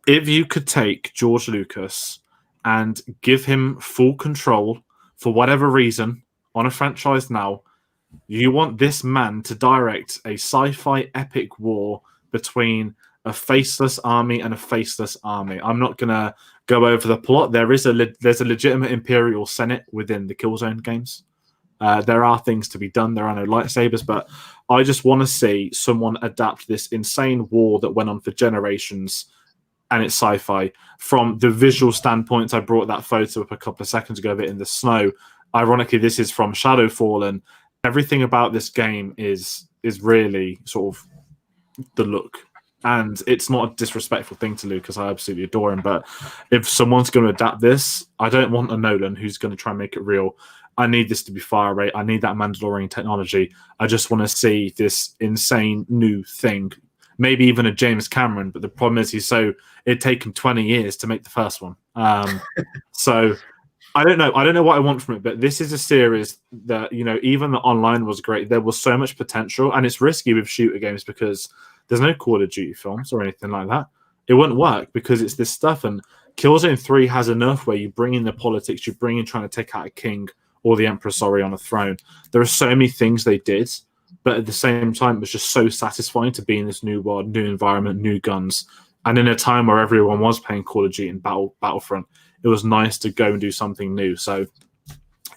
if you could take George Lucas and give him full control for whatever reason on a franchise now, you want this man to direct a sci-fi epic war between a faceless army and a faceless army. I'm not going to go over the plot. There's a legitimate Imperial Senate within the Killzone games. There are things to be done. There are no lightsabers, but I just want to see someone adapt this insane war that went on for generations, and it's sci-fi. From the visual standpoint, I brought that photo up a couple of seconds ago of it in the snow. ironically, this is from Shadowfall, and everything about this game is really sort of the look. And it's not a disrespectful thing to Lucas. I absolutely adore him. But if someone's going to adapt this, I don't want a Nolan who's going to try and make it real. I need this to be fire rate. I need that Mandalorian technology. I just want to see this insane new thing. Maybe even a James Cameron. But the problem is it'd take him 20 years to make the first one. So I don't know. I don't know what I want from it. But this is a series that, even the online was great. There was so much potential. And it's risky with shooter games because there's no Call of Duty films or anything like that. It wouldn't work because it's this stuff. And Killzone 3 has enough where you bring in the politics, you bring in trying to take out a king or the emperor, on a throne. There are so many things they did, but at the same time, it was just so satisfying to be in this new world, new environment, new guns. And in a time where everyone was playing Call of Duty and Battlefront, it was nice to go and do something new. So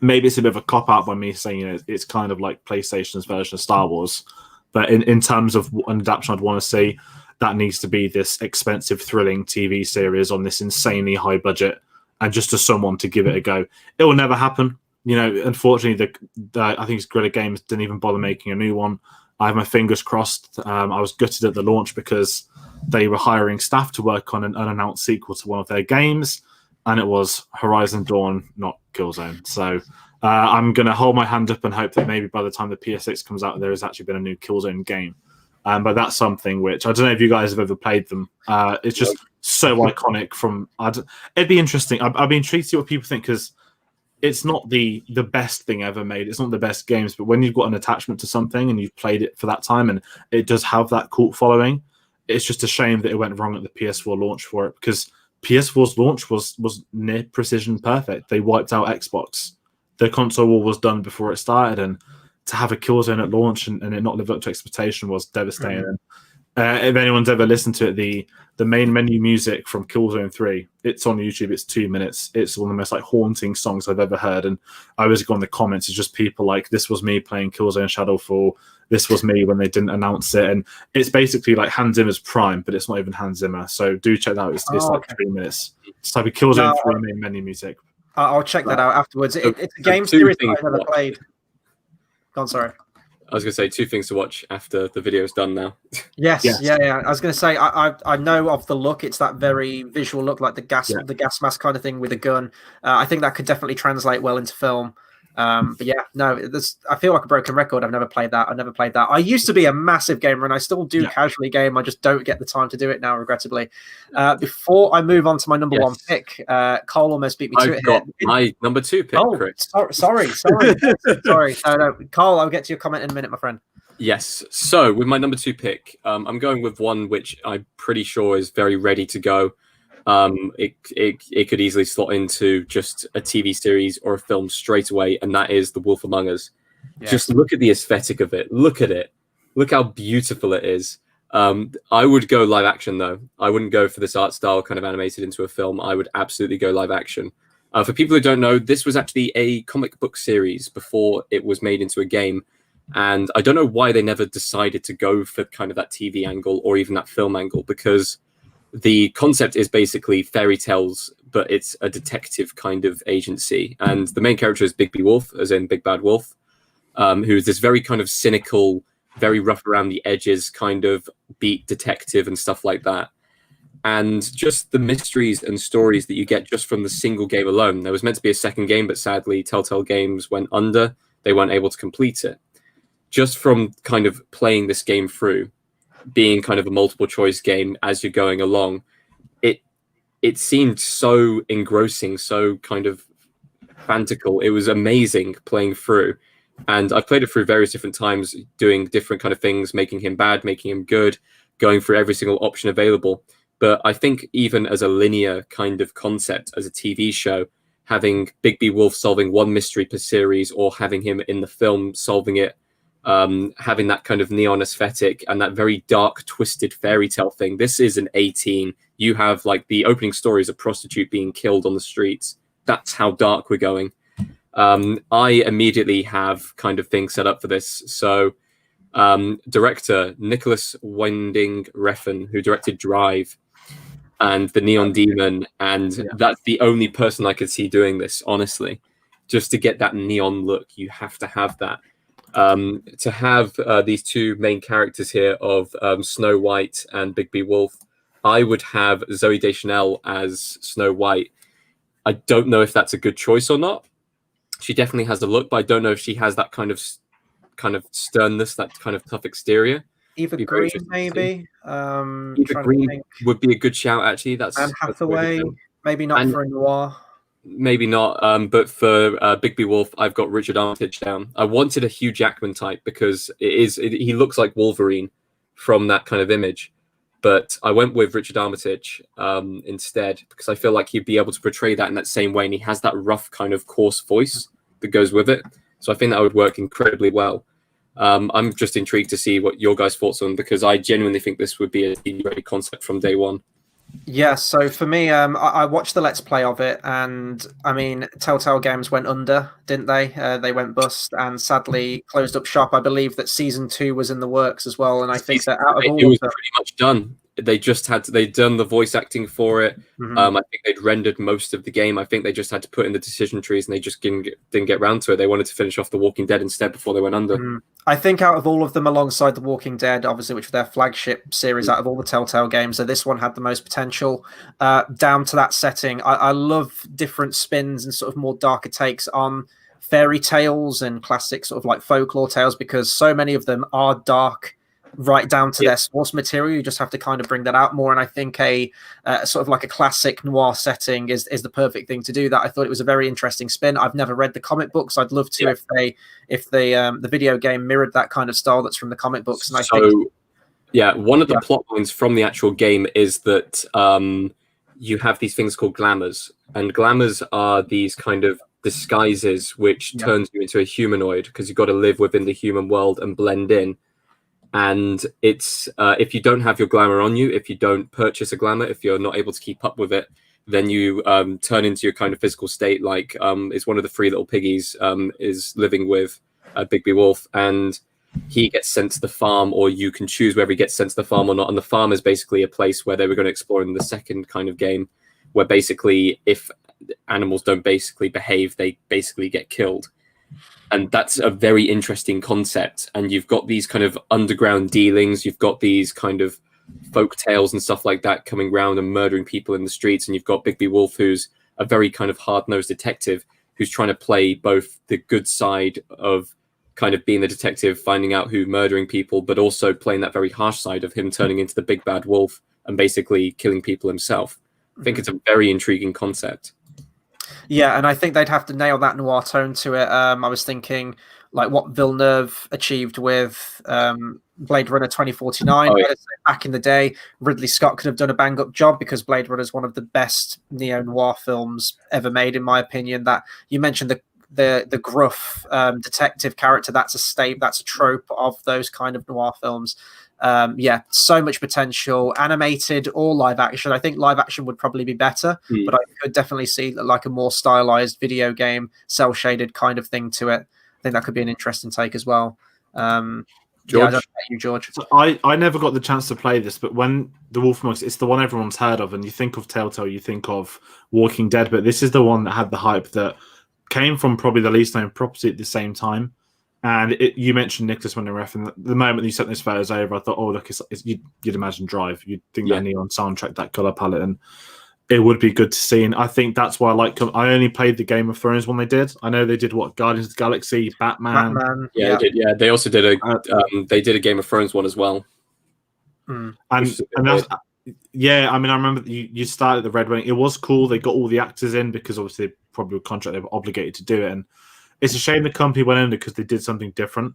maybe it's a bit of a cop-out by me saying it's kind of like PlayStation's version of Star Wars. But in terms of an adaptation I'd want to see, that needs to be this expensive, thrilling TV series on this insanely high budget, and just to someone to give it a go. It will never happen. Unfortunately, I think Guerrilla Games didn't even bother making a new one. I have my fingers crossed. I was gutted at the launch because they were hiring staff to work on an unannounced sequel to one of their games, and it was Horizon Dawn, not Killzone. So I'm going to hold my hand up and hope that maybe by the time the PS6 comes out, there has actually been a new Killzone game. But that's something which, I don't know if you guys have ever played them. It's just so iconic. It'd be interesting. I'd be intrigued to see what people think, because it's not the best thing ever made. It's not the best games, but when you've got an attachment to something and you've played it for that time and it does have that cult following, it's just a shame that it went wrong at the PS4 launch for it, because PS4's launch was near precision perfect. They wiped out Xbox. The console war was done before it started, and to have a Killzone at launch and it not live up to expectation was devastating. Mm-hmm. If anyone's ever listened to it, the main menu music from Killzone 3, it's on YouTube. It's 2 minutes. It's one of the most haunting songs I've ever heard. And I always go in the comments. It's just people like, this was me playing Killzone Shadowfall. This was me when they didn't announce it. And it's basically like Hans Zimmer's Prime, but it's not even Hans Zimmer. So do check that out. It's like 3 minutes. It's type of Killzone 3 main menu music. I'll check that out afterwards. It's a game series that I've never played. Go on, sorry. I was going to say 2 things to watch after the video's done now. Yes. Yeah. I was going to say I know of the look. It's that very visual look, like the gas mask kind of thing with a gun. I think that could definitely translate well into film. But yeah, no, I feel like a broken record. I've never played that. I used to be a massive gamer, and I still do casually game. I just don't get the time to do it now, regrettably. Before I move on to my number one pick, Cole almost beat me to it. I've got my number 2 pick, Chris. Sorry. No, Cole, I'll get to your comment in a minute, my friend. Yes. So with my number 2 pick, I'm going with one which I'm pretty sure is very ready to go. It could easily slot into just a TV series or a film straight away, and that is The Wolf Among Us. Yes. Just look at the aesthetic of it. Look at it. Look how beautiful it is. I would go live action, though. I wouldn't go for this art style kind of animated into a film. I would absolutely go live action. For people who don't know, this was actually a comic book series before it was made into a game. And I don't know why they never decided to go for kind of that TV angle or even that film angle, because the concept is basically fairy tales, but it's a detective kind of agency. And the main character is Big B Wolf, as in Big Bad Wolf, who is this very kind of cynical, very rough around the edges kind of beat detective and stuff like that. And just the mysteries and stories that you get just from the single game alone. There was meant to be a second game, but sadly Telltale Games went under. They weren't able to complete it. Just from kind of playing this game through, being kind of a multiple choice game as you're going along, it seemed so engrossing, so kind of fantastical. It was amazing playing through. And I've played it through various different times, doing different kind of things, making him bad, making him good, going through every single option available. But I think even as a linear kind of concept, as a TV show, having Big B Wolf solving one mystery per series, or having him in the film solving it, having that kind of neon aesthetic and that very dark, twisted fairy tale thing. This is an 18. You have like the opening story is a prostitute being killed on the streets. That's how dark we're going. I immediately have kind of things set up for this. So director Nicholas Winding Refn, who directed Drive and The Neon Demon, and that's the only person I could see doing this, honestly. just to get that neon look, you have to have that. To have these two main characters here of Snow White and Bigby Wolf, I would have Zoe Deschanel as Snow White. I don't know if that's a good choice or not. She definitely has the look, but I don't know if she has that kind of sternness, that kind of tough exterior. Eva Green, maybe. Eva Green would be a good shout, actually. Anne Hathaway, maybe not for a noir. Maybe not, but for Bigby Wolf, I've got Richard Armitage down. I wanted a Hugh Jackman type because he looks like Wolverine from that kind of image. But I went with Richard Armitage instead because I feel like he'd be able to portray that in that same way, and he has that rough kind of coarse voice that goes with it. So I think that would work incredibly well. I'm just intrigued to see what your guys' thoughts on, because I genuinely think this would be a TV-ready concept from day one. Yeah, so for me, I watched the Let's Play of it, and I mean, Telltale Games went under, didn't they? They went bust and sadly closed up shop. I believe that season 2 was in the works as well, and I think that out of all it was pretty much done. They'd done the voice acting for it. Mm-hmm. I think they'd rendered most of the game. I think they just had to put in the decision trees, and they just didn't get around to it. They wanted to finish off The Walking Dead instead before they went under. Mm-hmm. I think out of all of them, alongside The Walking Dead, obviously, which was their flagship series out of all the Telltale games, so this one had the most potential. Down to that setting, I love different spins and sort of more darker takes on fairy tales and classic sort of like folklore tales, because so many of them are dark right down to their source material. You just have to kind of bring that out more, and I think a sort of like a classic noir setting is the perfect thing to do that. I thought it was a very interesting spin. I've never read the comic books. I'd love to if the video game mirrored that kind of style that's from the comic books. And I think one of the plot lines from the actual game is that you have these things called glamours, and glamours are these kind of disguises which turns you into a humanoid, because you've got to live within the human world and blend in. And it's if you don't have your glamour on you, if you don't purchase a glamour, if you're not able to keep up with it, then you turn into your kind of physical state. Like it's one of the 3 little piggies is living with Bigby Wolf, and he gets sent to the farm, or you can choose whether he gets sent to the farm or not. And the farm is basically a place where they were going to explore in the second kind of game, where basically if animals don't basically behave, they basically get killed. And that's a very interesting concept. And you've got these kind of underground dealings. You've got these kind of folk tales and stuff like that coming around and murdering people in the streets. And you've got Bigby Wolf, who's a very kind of hard-nosed detective who's trying to play both the good side of kind of being the detective, finding out who's murdering people, but also playing that very harsh side of him turning into the big bad wolf and basically killing people himself. I think it's a very intriguing concept. Yeah, and I think they'd have to nail that noir tone to it. I was thinking like what Villeneuve achieved with Blade Runner 2049. Oh, yeah. Back in the day, Ridley Scott could have done a bang-up job, because Blade Runner is one of the best neo-noir films ever made, in my opinion. That you mentioned the gruff detective character, that's a trope of those kind of noir films. So much potential, animated or live action. I think live action would probably be better, but I could definitely see like a more stylized video game, cell shaded kind of thing to it. I think that could be an interesting take as well. George? I don't know you, George. So I never got the chance to play this, but when the Wolf Among Us, it's the one everyone's heard of, and you think of Telltale, you think of Walking Dead, but this is the one that had the hype that came from probably the least known property at the same time. And you mentioned Nicholas when referencing the moment you sent this photos over, I thought, oh look, you'd imagine Drive, you'd think that neon soundtrack, that color palette, and it would be good to see. And I think that's why I only played the Game of Thrones one they did. I know they did Guardians of the Galaxy, Batman. They did. Yeah, they also did they did a Game of Thrones one as well. And that's, I mean, I remember you started the Red Wedding. It was cool. They got all the actors in because obviously they probably were contract, they were obligated to do it. And it's a shame the company went under because they did something different.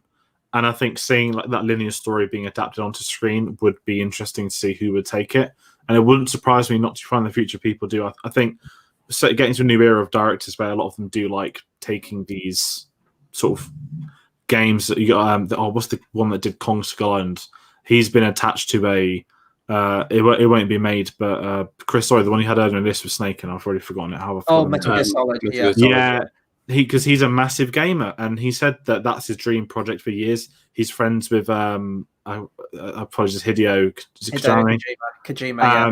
And I think seeing like that linear story being adapted onto screen would be interesting to see who would take it. And it wouldn't surprise me not to find the future people do. I think getting to a new era of directors where a lot of them do like taking these sort of games that you got. What's the one that did Kong Skull Island? He's been attached to a. It won't be made, but Chris, sorry, the one you had earlier in this was Snake, and I've already forgotten it. Metal Gear Solid. Yeah. Because he's a massive gamer, and he said that that's his dream project for years. He's friends with apologies, Hideo Kojima, yeah.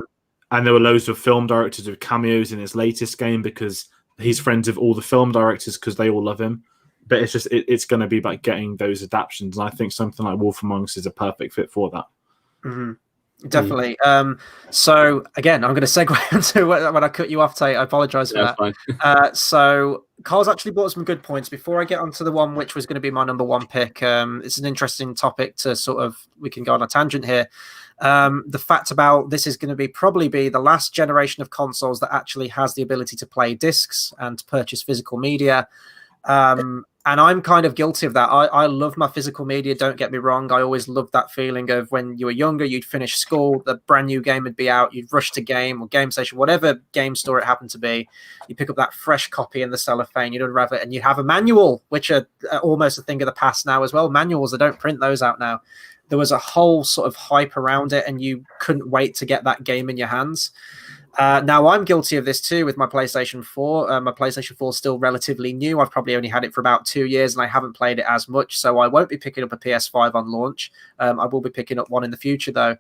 And there were loads of film directors with cameos in his latest game because he's friends with all the film directors because they all love him. But it's just it's going to be about getting those adaptations, and I think something like Wolf Among Us is a perfect fit for that. Mm-hmm. Definitely. So again, I'm going to segue into when I cut you off, Tate. I apologize for that. So Carl's actually brought some good points. Before I get onto the one which was going to be my number one pick, it's an interesting topic to we can go on a tangent here. The fact about this is going to probably be the last generation of consoles that actually has the ability to play discs and to purchase physical media. And I'm kind of guilty of that. I love my physical media. Don't get me wrong. I always loved that feeling of when you were younger, you'd finish school, the brand new game would be out, you'd rush to Game or Game Station, whatever game store it happened to be. You pick up that fresh copy in the cellophane, you'd unwrap it, and you have a manual, which are almost a thing of the past now as well. Manuals, they don't print those out now. There was a whole sort of hype around it, and you couldn't wait to get that game in your hands. Now, I'm guilty of this too with my PlayStation 4. My PlayStation 4 is still relatively new. I've probably only had it for about 2 years, and I haven't played it as much, so I won't be picking up a PS5 on launch. I will be picking up one in the future, though.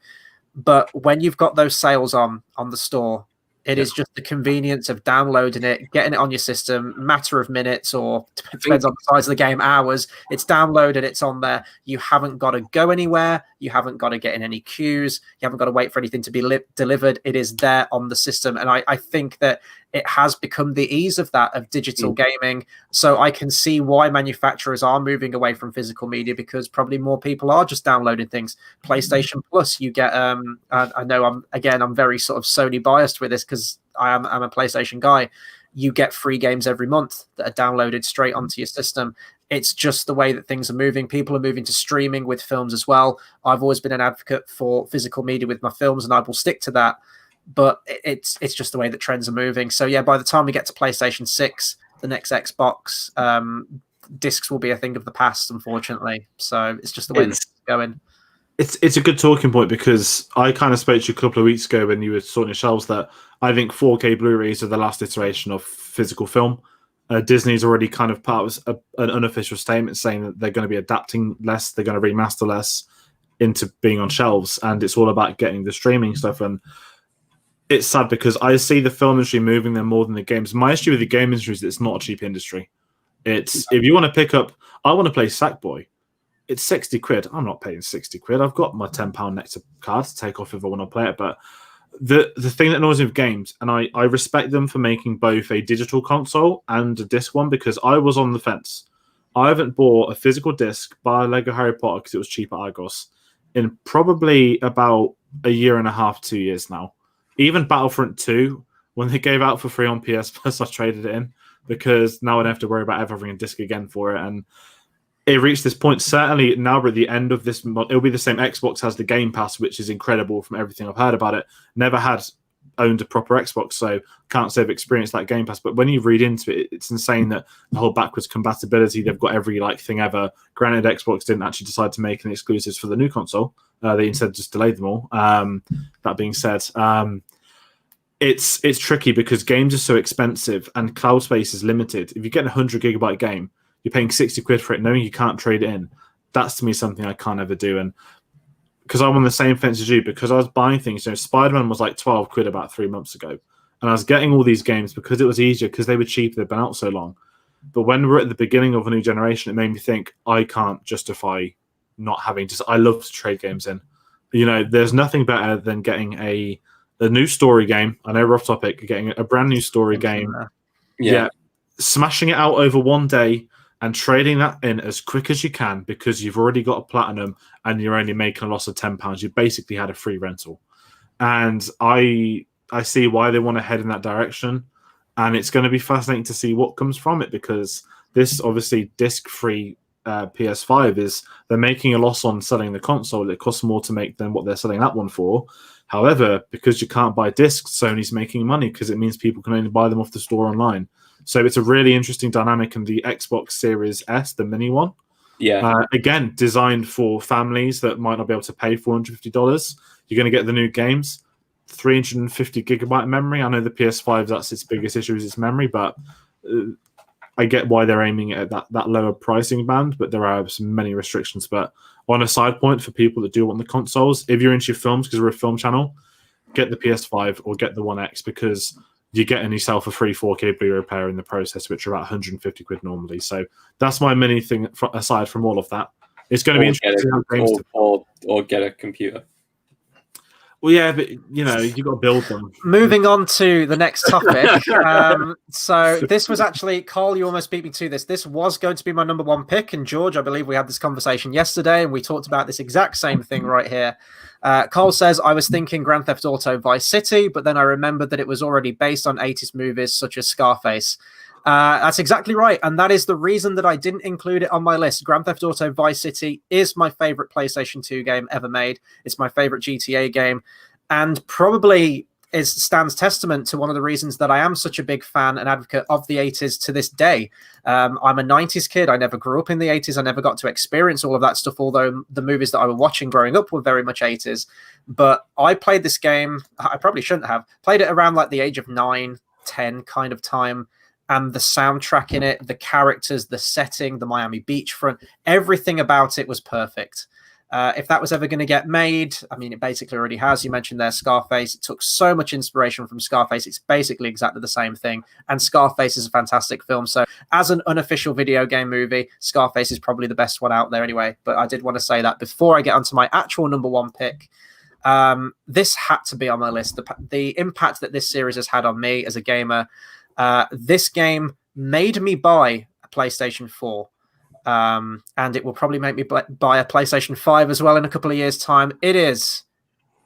But when you've got those sales on the store, it is just the convenience of downloading it, getting it on your system, matter of minutes, or depends on the size of the game, hours. It's downloaded, it's on there. You haven't got to go anywhere. You haven't got to get in any queues. You haven't got to wait for anything to be delivered. It is there on the system. And I think that it has become the ease of that, of digital gaming. So I can see why manufacturers are moving away from physical media, because probably more people are just downloading things. PlayStation Plus, you get, I know I'm very sort of Sony biased with this because I'm a PlayStation guy. You get free games every month that are downloaded straight onto your system. It's just the way that things are moving. People are moving to streaming with films as well. I've always been an advocate for physical media with my films, and I will stick to that. But it's just the way that trends are moving. So yeah, by the time we get to PlayStation 6, the next Xbox, discs will be a thing of the past, unfortunately. So it's just the way it's going. It's a good talking point, because I kind of spoke to you a couple of weeks ago when you were sorting your shelves that I think 4K Blu-rays are the last iteration of physical film. Disney's already kind of part of an unofficial statement saying that they're going to be adapting less, they're going to remaster less into being on shelves, and it's all about getting the streaming stuff. And it's sad because I see the film industry moving there more than the games. My issue with the game industry is that it's not a cheap industry. It's if you want to pick up, I want to play Sackboy. It's 60 quid. I'm not paying 60 quid. I've got my £10 Nectar card to take off if I want to play it. But the thing that annoys me with games, and I respect them for making both a digital console and a disc one, because I was on the fence. I haven't bought a physical disc by Lego Harry Potter because it was cheap at Argos in probably about a year and a half, 2 years now. Even Battlefront 2, when they gave out for free on PS Plus, I traded it in because now I don't have to worry about ever having a disc again for it. And it reached this point, certainly now we're at the end of this month. It'll be the same. Xbox has the Game Pass, which is incredible from everything I've heard about it. Never had owned a proper Xbox, so can't say I've experienced that Game Pass. But when you read into it, it's insane that the whole backwards compatibility, they've got every thing ever. Granted, Xbox didn't actually decide to make any exclusives for the new console. They instead just delayed them all. That being said, it's tricky because games are so expensive and cloud space is limited. If you get a 100 gigabyte game, you're paying 60 quid for it, knowing you can't trade it in. That's to me something I can't ever do. And because I'm on the same fence as you, because I was buying things, Spider-Man was 12 quid about 3 months ago. And I was getting all these games because it was easier, because they were cheap, they've been out so long. But when we're at the beginning of a new generation, it made me think I can't justify not having to. I love to trade games in. There's nothing better than getting a new story game. I know we're off topic, getting a brand new story game. Yeah. Smashing it out over one day and trading that in as quick as you can, because you've already got a platinum and you're only making a loss of £10. You basically had a free rental. And I see why they want to head in that direction. And it's going to be fascinating to see what comes from it, because this obviously disc-free PS5 is they're making a loss on selling the console. It costs more to make than what they're selling that one for. However, because you can't buy discs, Sony's making money because it means people can only buy them off the store online. So it's a really interesting dynamic. And the Xbox Series S, the mini one, again, designed for families that might not be able to pay $450. You're going to get the new games, 350 gigabyte memory. I know the PS5, that's its biggest issue is its memory, but I get why they're aiming at that lower pricing band, but there are many restrictions. But on a side point for people that do want the consoles, if you're into your films, because we're a film channel, get the PS5 or get the One X, because you're getting yourself a free 4K Blu-ray player in the process, which are about 150 quid normally. So that's my mini thing. Aside from all of that, it's going to be interesting how games or get a computer. Well, yeah, but you got to build them. Moving on to the next topic. So this was actually, Carl, you almost beat me to this. This was going to be my number one pick. And George, I believe we had this conversation yesterday and we talked about this exact same thing right here. Carl says, I was thinking Grand Theft Auto Vice City, but then I remembered that it was already based on 80s movies such as Scarface. That's exactly right. And that is the reason that I didn't include it on my list. Grand Theft Auto Vice City is my favorite PlayStation 2 game ever made. It's my favorite GTA game, and probably stands testament to one of the reasons that I am such a big fan and advocate of the 80s to this day. I'm a 90s kid. I never grew up in the 80s. I never got to experience all of that stuff, although the movies that I was watching growing up were very much 80s. But I played this game, I probably shouldn't have, played it around like the age of 9, 10 kind of time. And the soundtrack in it, the characters, the setting, the Miami beachfront, everything about it was perfect. If that was ever going to get made, I mean, it basically already has. You mentioned there Scarface. It took so much inspiration from Scarface. It's basically exactly the same thing. And Scarface is a fantastic film. So as an unofficial video game movie, Scarface is probably the best one out there anyway. But I did want to say that before I get onto my actual number one pick. This had to be on my list. The impact that this series has had on me as a gamer. This game made me buy a PlayStation 4, and it will probably make me buy a PlayStation 5 as well in a couple of years' time. It is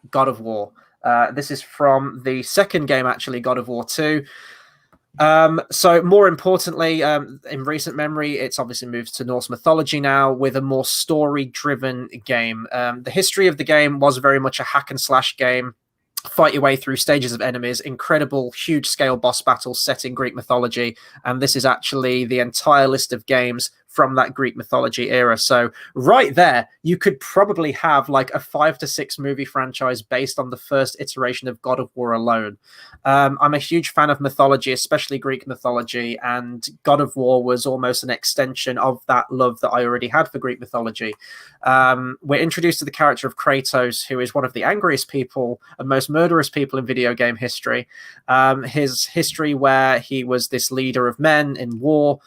God of War. This is from the second game, actually, God of War 2. So more importantly, in recent memory, it's obviously moved to Norse mythology now with a more story-driven game. The history of the game was very much a hack and slash game. Fight your way through stages of enemies, incredible, huge scale boss battles set in Greek mythology. And this is actually the entire list of games from that Greek mythology era. So right there, you could probably have like a 5 to 6 movie franchise based on the first iteration of God of War alone. I'm a huge fan of mythology, especially Greek mythology, and God of War was almost an extension of that love that I already had for Greek mythology. We're introduced to the character of Kratos, who is one of the angriest people and most murderous people in video game history. His history where he was this leader of men in war.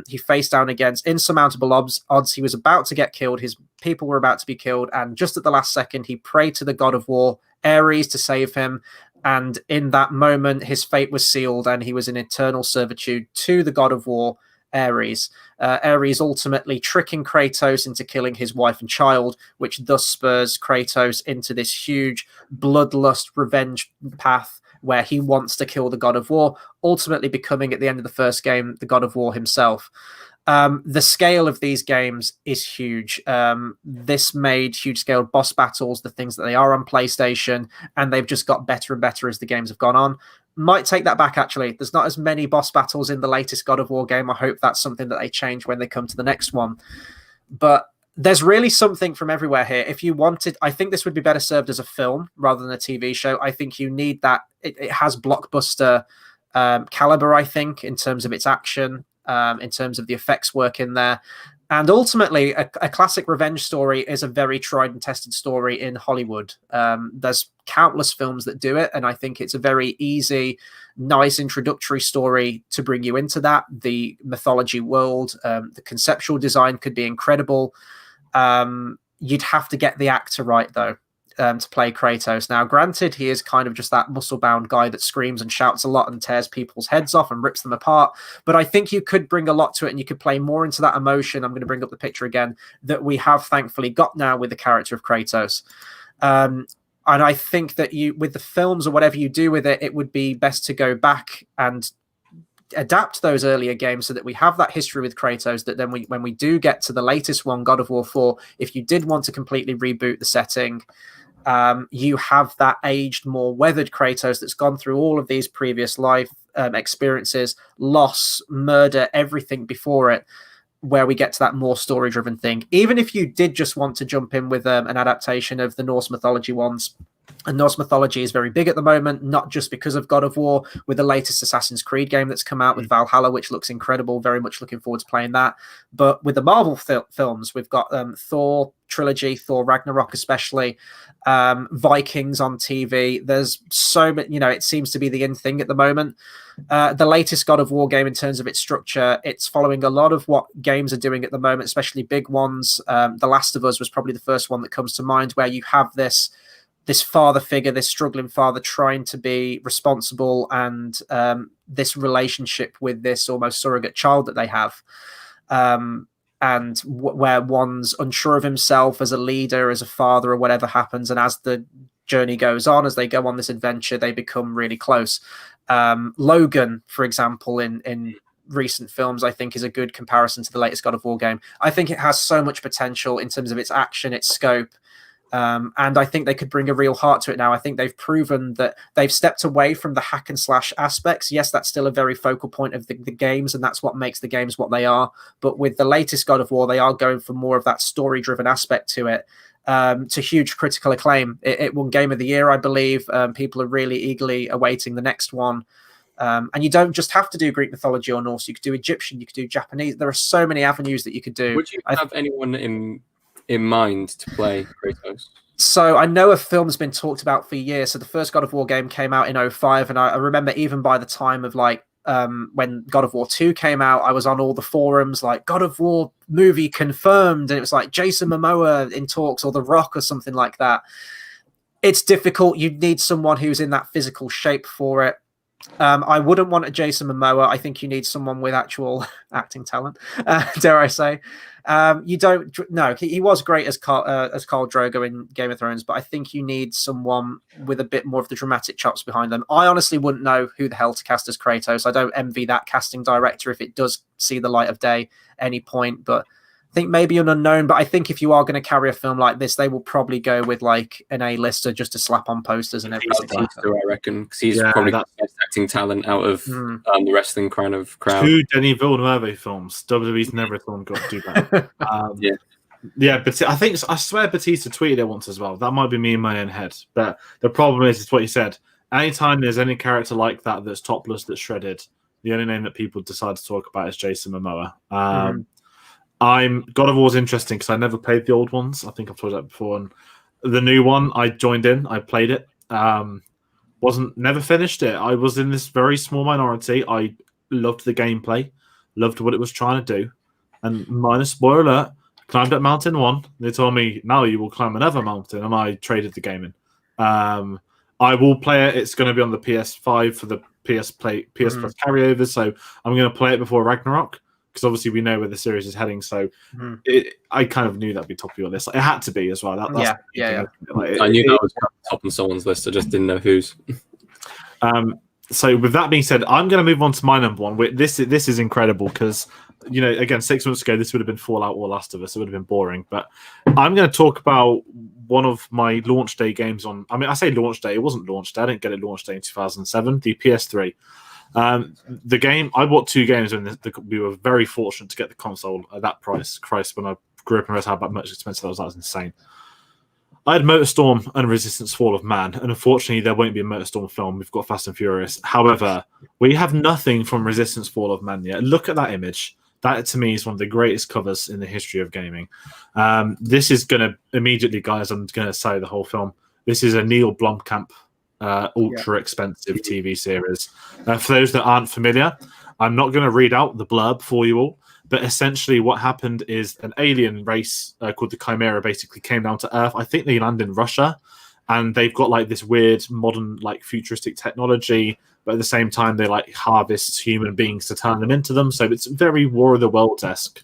He faced down against insurmountable odds. He was about to get killed. His people were about to be killed. And just at the last second, he prayed to the god of war, Ares, to save him. And in that moment, his fate was sealed and he was in eternal servitude to the god of war, Ares. Ares ultimately tricking Kratos into killing his wife and child, which thus spurs Kratos into this huge bloodlust revenge path where he wants to kill the God of War, ultimately becoming, at the end of the first game, the God of War himself. The scale of these games is huge. This made huge-scale boss battles, the things that they are on PlayStation, and they've just got better and better as the games have gone on. Might take that back, actually. There's not as many boss battles in the latest God of War game. I hope that's something that they change when they come to the next one. But there's really something from everywhere here. If you wanted, I think this would be better served as a film rather than a TV show. I think you need that. It has blockbuster caliber, I think, in terms of its action, in terms of the effects work in there. And ultimately, a classic revenge story is a very tried and tested story in Hollywood. There's countless films that do it, and I think it's a very easy, nice introductory story to bring you into that. The mythology world, the conceptual design could be incredible. You'd have to get the actor right, though, to play Kratos. Now, granted, he is kind of just that muscle-bound guy that screams and shouts a lot and tears people's heads off and rips them apart. But I think you could bring a lot to it, and you could play more into that emotion. I'm going to bring up the picture again that we have thankfully got now with the character of Kratos. And I think that with the films or whatever you do with it, it would be best to go back and adapt those earlier games so that we have that history with Kratos, that then when we do get to the latest one, God of War 4, if you did want to completely reboot the setting, you have that aged, more weathered Kratos that's gone through all of these previous life experiences, loss, murder, everything before it, where we get to that more story-driven thing. Even if you did just want to jump in with an adaptation of the Norse mythology ones, And Norse mythology is very big at the moment, not just because of God of War, with the latest Assassin's Creed game that's come out with Valhalla, which looks incredible. Very much looking forward to playing that. But with the Marvel films, we've got Thor trilogy, Thor Ragnarok especially, Vikings on TV. There's so many, it seems to be the in thing at the moment. The latest God of War game, in terms of its structure, it's following a lot of what games are doing at the moment, especially big ones. The Last of Us was probably the first one that comes to mind, where you have this father figure, this struggling father trying to be responsible, and this relationship with this almost surrogate child that they have. And where one's unsure of himself as a leader, as a father, or whatever happens. And as the journey goes on, as they go on this adventure, they become really close. Logan, for example, in recent films, I think is a good comparison to the latest God of War game. I think it has so much potential in terms of its action, its scope. And I think they could bring a real heart to it now. I think they've proven that they've stepped away from the hack and slash aspects. Yes, that's still a very focal point of the games, and that's what makes the games what they are. But with the latest God of War, they are going for more of that story-driven aspect to it, to huge critical acclaim. It won Game of the Year, I believe. People are really eagerly awaiting the next one. And you don't just have to do Greek mythology or Norse. You could do Egyptian, you could do Japanese. There are so many avenues that you could do. Would you have anyone in mind to play Kratos? So I know a film's been talked about for years. So the first God of War game came out in 2005, and I remember even by the time of when God of War 2 came out, I was on all the forums like God of War movie confirmed, and it was like Jason Momoa in talks, or The Rock or something like that. It's difficult. You need someone who's in that physical shape for it. I wouldn't want a Jason Momoa. I think you need someone with actual acting talent, dare I say. You don't. No, he was great as Khal Drogo in Game of Thrones, but I think you need someone with a bit more of the dramatic chops behind them. I honestly wouldn't know who the hell to cast as Kratos. I don't envy that casting director if it does see the light of day any point, but I think maybe an unknown. But I think if you are going to carry a film like this, they will probably go with like an A-lister just to slap on posters and everything. I reckon, because he's probably the best acting talent out of the wrestling kind of crowd. 2 Denis Villeneuve films. WWE's never thought got to do that. Yeah, but I swear Batista tweeted it once as well. That might be me in my own head. But the problem is, it's what he said. Anytime there's any character like that that's topless, that's shredded, the only name that people decide to talk about is Jason Momoa. God of War is interesting because I never played the old ones. I think I've told that before. And the new one, I joined in. I played it. Never finished it. I was in this very small minority. I loved the gameplay, loved what it was trying to do. And minus spoiler alert, climbed up mountain 1. They told me, now you will climb another mountain, and I traded the game in. I will play it. It's going to be on the PS5 for the PS Plus carryover, so I'm going to play it before Ragnarok, because obviously we know where the series is heading. So I kind of knew that'd be top of your list. It had to be as well. Yeah. I knew that was top on someone's list. I just didn't know whose. So with that being said, I'm going to move on to my number one. This is incredible because, again, 6 months ago, this would have been Fallout or Last of Us. It would have been boring. But I'm going to talk about one of my launch day games I say launch day. It wasn't launch day. I didn't get it launch day in 2007, the PS3. The game, I bought 2 games when we were very fortunate to get the console at that price. Christ, when I grew up and realized how much expensive that was insane. I had MotorStorm and Resistance Fall of Man, and unfortunately there won't be a MotorStorm film. We've got Fast and Furious. However, we have nothing from Resistance Fall of Man yet. Look at that image. That, to me, is one of the greatest covers in the history of gaming. This is going to, immediately, guys, I'm going to say the whole film. This is a Neil Blomkamp ultra expensive TV series. For those that aren't familiar, I'm not going to read out the blurb for you all, but essentially what happened is an alien race called the Chimera basically came down to Earth. I think they land in Russia, and they've got like this weird modern like futuristic technology, but at the same time they like harvest human beings to turn them into them. So it's very War of the Worlds-esque.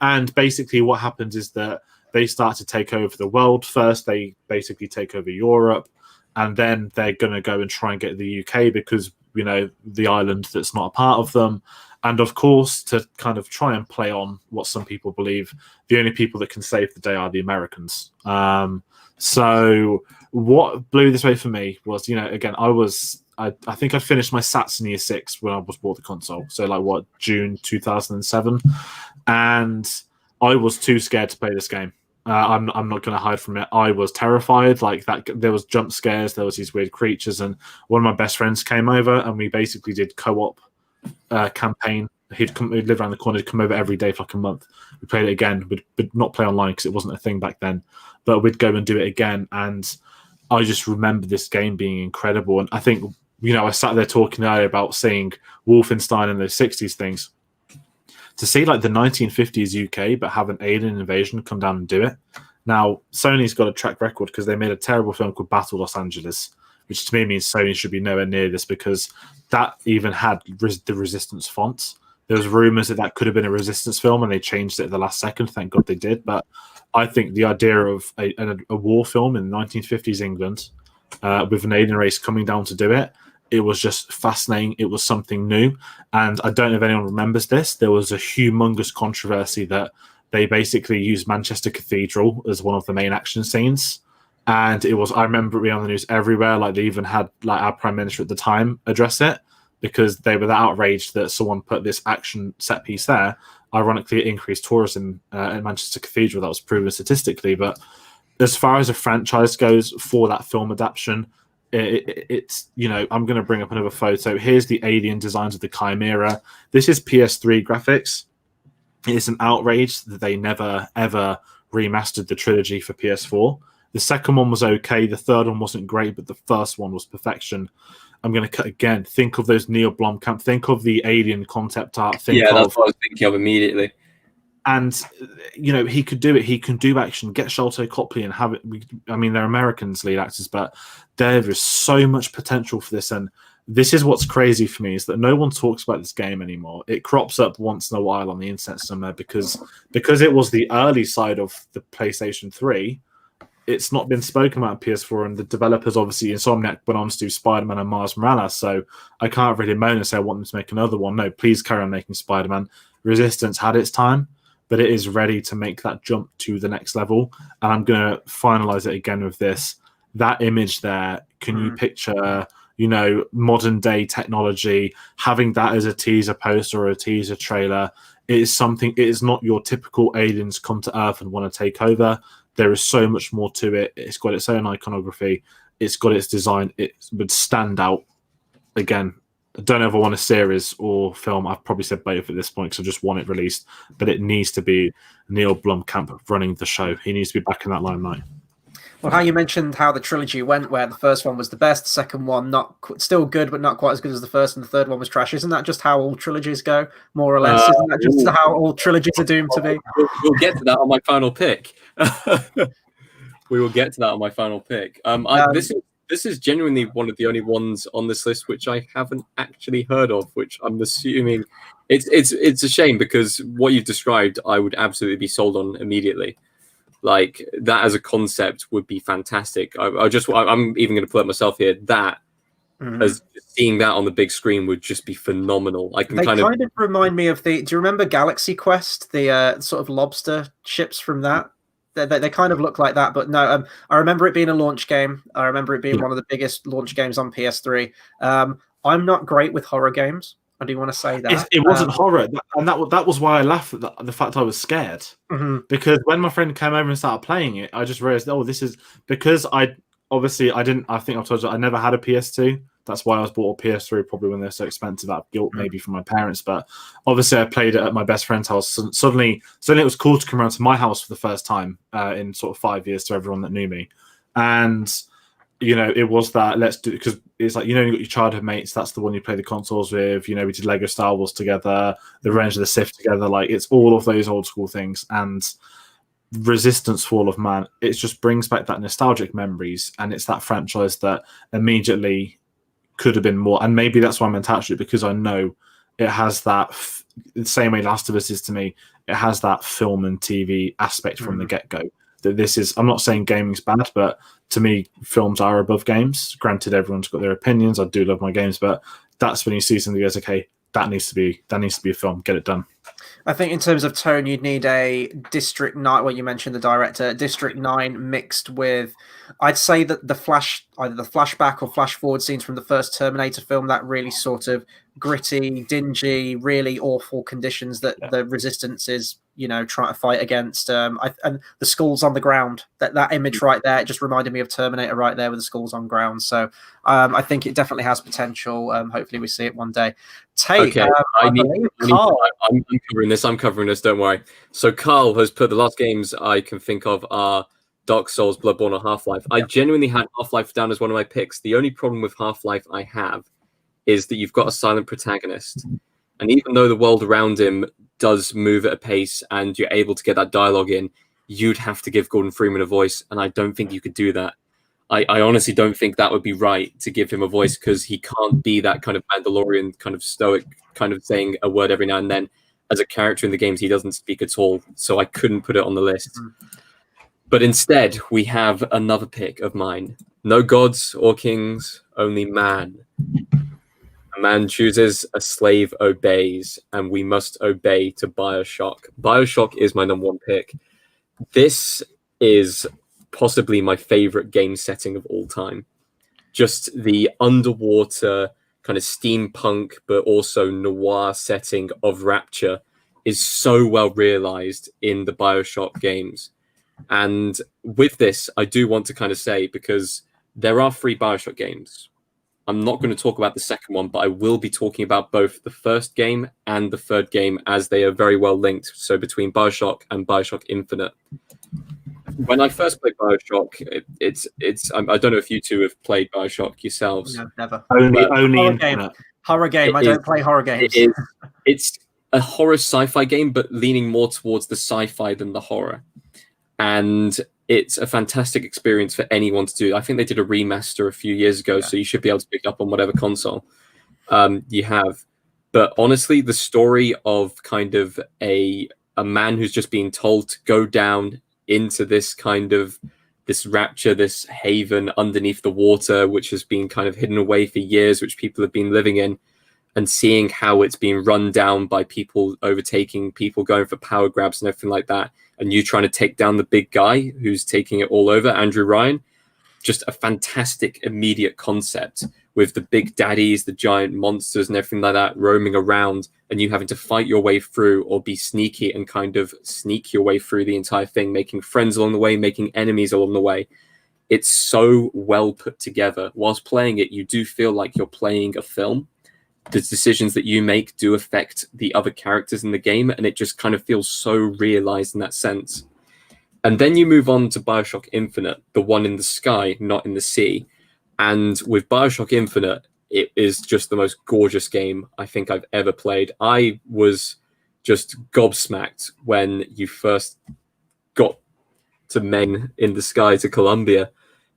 And basically what happens is that they start to take over the world. First they basically take over Europe, and then they're going to go and try and get the UK because, the island that's not a part of them. And of course, to kind of try and play on what some people believe, the only people that can save the day are the Americans. So what blew this way for me was, again, I think I finished my SATs in year 6 when I was bought the console. So June 2007. And I was too scared to play this game. I'm not going to hide from it. I was terrified. Like that, there was jump scares. There was these weird creatures, and one of my best friends came over, and we basically did co-op campaign. He'd live around the corner. He'd come over every day for like a month. We played it again. We'd not play online because it wasn't a thing back then, but we'd go and do it again. And I just remember this game being incredible. And I think, I sat there talking earlier about seeing Wolfenstein and those 60s things. To see like the 1950s UK, but have an alien invasion come down and do it. Now, Sony's got a track record because they made a terrible film called Battle Los Angeles, which to me means Sony should be nowhere near this because that even had the Resistance font. There was rumors that could have been a Resistance film, and they changed it at the last second. Thank God they did. But I think the idea of a war film in 1950s England with an alien race coming down to do it, it was just fascinating. It was something new. And I don't know if anyone remembers this. There was a humongous controversy that they basically used Manchester Cathedral as one of the main action scenes. And I remember it being on the news everywhere. Like they even had like our Prime Minister at the time address it because they were that outraged that someone put this action set piece there. Ironically, it increased tourism at Manchester Cathedral. That was proven statistically. But as far as a franchise goes for that film adaptation, it's I'm going to bring up another photo. Here's the alien designs of the Chimera. This is PS3 graphics. It's an outrage that they never ever remastered the trilogy for PS4. The second one was okay. The third one wasn't great, but the first one was perfection. I'm going to cut again. Think of those Neil Blomkamp. Think of the alien concept art. That's what I was thinking of immediately. And, he could do it. He can do action. Get Sholto Copley and have it. They're Americans, lead actors, but there is so much potential for this. And this is what's crazy for me is that no one talks about this game anymore. It crops up once in a while on the internet somewhere because it was the early side of the PlayStation 3. It's not been spoken about on PS4, and the developers, obviously, Insomniac went on to do Spider-Man and Miles Morales, so I can't really moan and say I want them to make another one. No, please carry on making Spider-Man. Resistance had its time, but it is ready to make that jump to the next level, and I'm going to finalize it again with this. That image there, can you picture, modern-day technology, having that as a teaser poster or a teaser trailer? It is not your typical aliens come to Earth and want to take over. There is so much more to it. It's got its own iconography. It's got its design. It would stand out. Again, I don't ever want a series or film. I've probably said both at this point because I just want it released. But it needs to be Neil Blomkamp running the show. He needs to be back in that limelight. Well, how you mentioned how the trilogy went, where the first one was the best, the second one still good, but not quite as good as the first, and the third one was trash. Isn't that just how all trilogies go, more or less? Isn't that just how all trilogies are doomed to be? We'll get to that on my final pick. We will get to that on my final pick. This is genuinely one of the only ones on this list which I haven't actually heard of, which I'm assuming it's a shame because what you've described, I would absolutely be sold on immediately. Like that as a concept would be fantastic. I'm even going to put it myself here. That as seeing that on the big screen would just be phenomenal. They kind of remind me of do you remember Galaxy Quest, the sort of lobster ships from that? They kind of look like that, but no. I remember it being a launch game. I remember it being one of the biggest launch games on PS3. I'm not great with horror games. I do want to say that it wasn't horror, and that was why I laughed at the fact I was scared. Because when my friend came over and started playing it, I just realized, this is because I think I've told you I never had a PS2. That's why I was bought a PS3 probably when they're so expensive out of guilt maybe from my parents. But obviously I played it at my best friend's house. Suddenly it was cool to come around to my house for the first time in sort of 5 years to everyone that knew me, and. It was that let's do it because it's like, you got your childhood mates. That's the one you play the consoles with. We did Lego Star Wars together, the Revenge of the Sith together. Like it's all of those old school things. And Resistance Fall of Man, it just brings back that nostalgic memories. And it's that franchise that immediately could have been more. And maybe that's why I'm attached to it because I know it has that the same way Last of Us is to me. It has that film and TV aspect from the get-go. That I'm not saying gaming's bad, but to me, films are above games. Granted, everyone's got their opinions. I do love my games, but that's when you see something that goes, okay, that needs to be a film. Get it done. I think in terms of tone, you'd need a District 9. Well, you mentioned the director, District 9 mixed with, I'd say that either the flashback or flash forward scenes from the first Terminator film, that really sort of gritty, dingy, really awful conditions that the Resistance is trying to fight against. And the skulls on the ground. That image right there, it just reminded me of Terminator right there with the skulls on ground. So I think it definitely has potential. Hopefully, we see it one day. Tayte, okay, Carl. I'm covering this. I'm covering this. Don't worry. So Carl has put the last games I can think of are Dark Souls, Bloodborne, or Half-Life. I genuinely had Half-Life down as one of my picks. The only problem with Half-Life I have is that you've got a silent protagonist. And even though the world around him does move at a pace and you're able to get that dialogue in, you'd have to give Gordon Freeman a voice. And I don't think you could do that. I honestly don't think that would be right to give him a voice, because he can't be that kind of Mandalorian kind of stoic, kind of saying a word every now and then. As a character in the games, he doesn't speak at all. So I couldn't put it on the list. But instead, we have another pick of mine. No gods or kings, only man. A man chooses, a slave obeys, and we must obey to BioShock. BioShock is my number one pick. This is possibly my favorite game setting of all time. Just the underwater kind of steampunk, but also noir setting of Rapture is so well realized in the BioShock games. And with this, I do want to kind of say, because there are 3 BioShock games. I'm not going to talk about the second one, but I will be talking about both the first game and the third game, as they are very well linked. So between BioShock and BioShock Infinite. When I first played BioShock, I don't know if you two have played BioShock yourselves. No, never. Only Horror Infinite. game. Horror game. I don't play horror games. It's a horror sci-fi game, but leaning more towards the sci-fi than the horror. And it's a fantastic experience for anyone to do. I think they did a remaster a few years ago, so you should be able to pick it up on whatever console you have. But honestly, the story of kind of a man who's just being told to go down into this kind of this Rapture, this haven underneath the water, which has been kind of hidden away for years, which people have been living in, and seeing how it's being run down by people overtaking people, going for power grabs and everything like that, and you trying to take down the big guy who's taking it all over, Andrew Ryan. Just a fantastic immediate concept with the big daddies, the giant monsters and everything like that roaming around, and you having to fight your way through or be sneaky and kind of sneak your way through the entire thing, making friends along the way, making enemies along the way. It's so well put together. Whilst playing it, you do feel like you're playing a film. The decisions that you make do affect the other characters in the game, and it just kind of feels so realized in that sense. And then you move on to BioShock Infinite, the one in the sky, not in the sea. And with BioShock Infinite, it is just the most gorgeous game I think I've ever played. I was just gobsmacked when you first got to Maine in the sky to Columbia.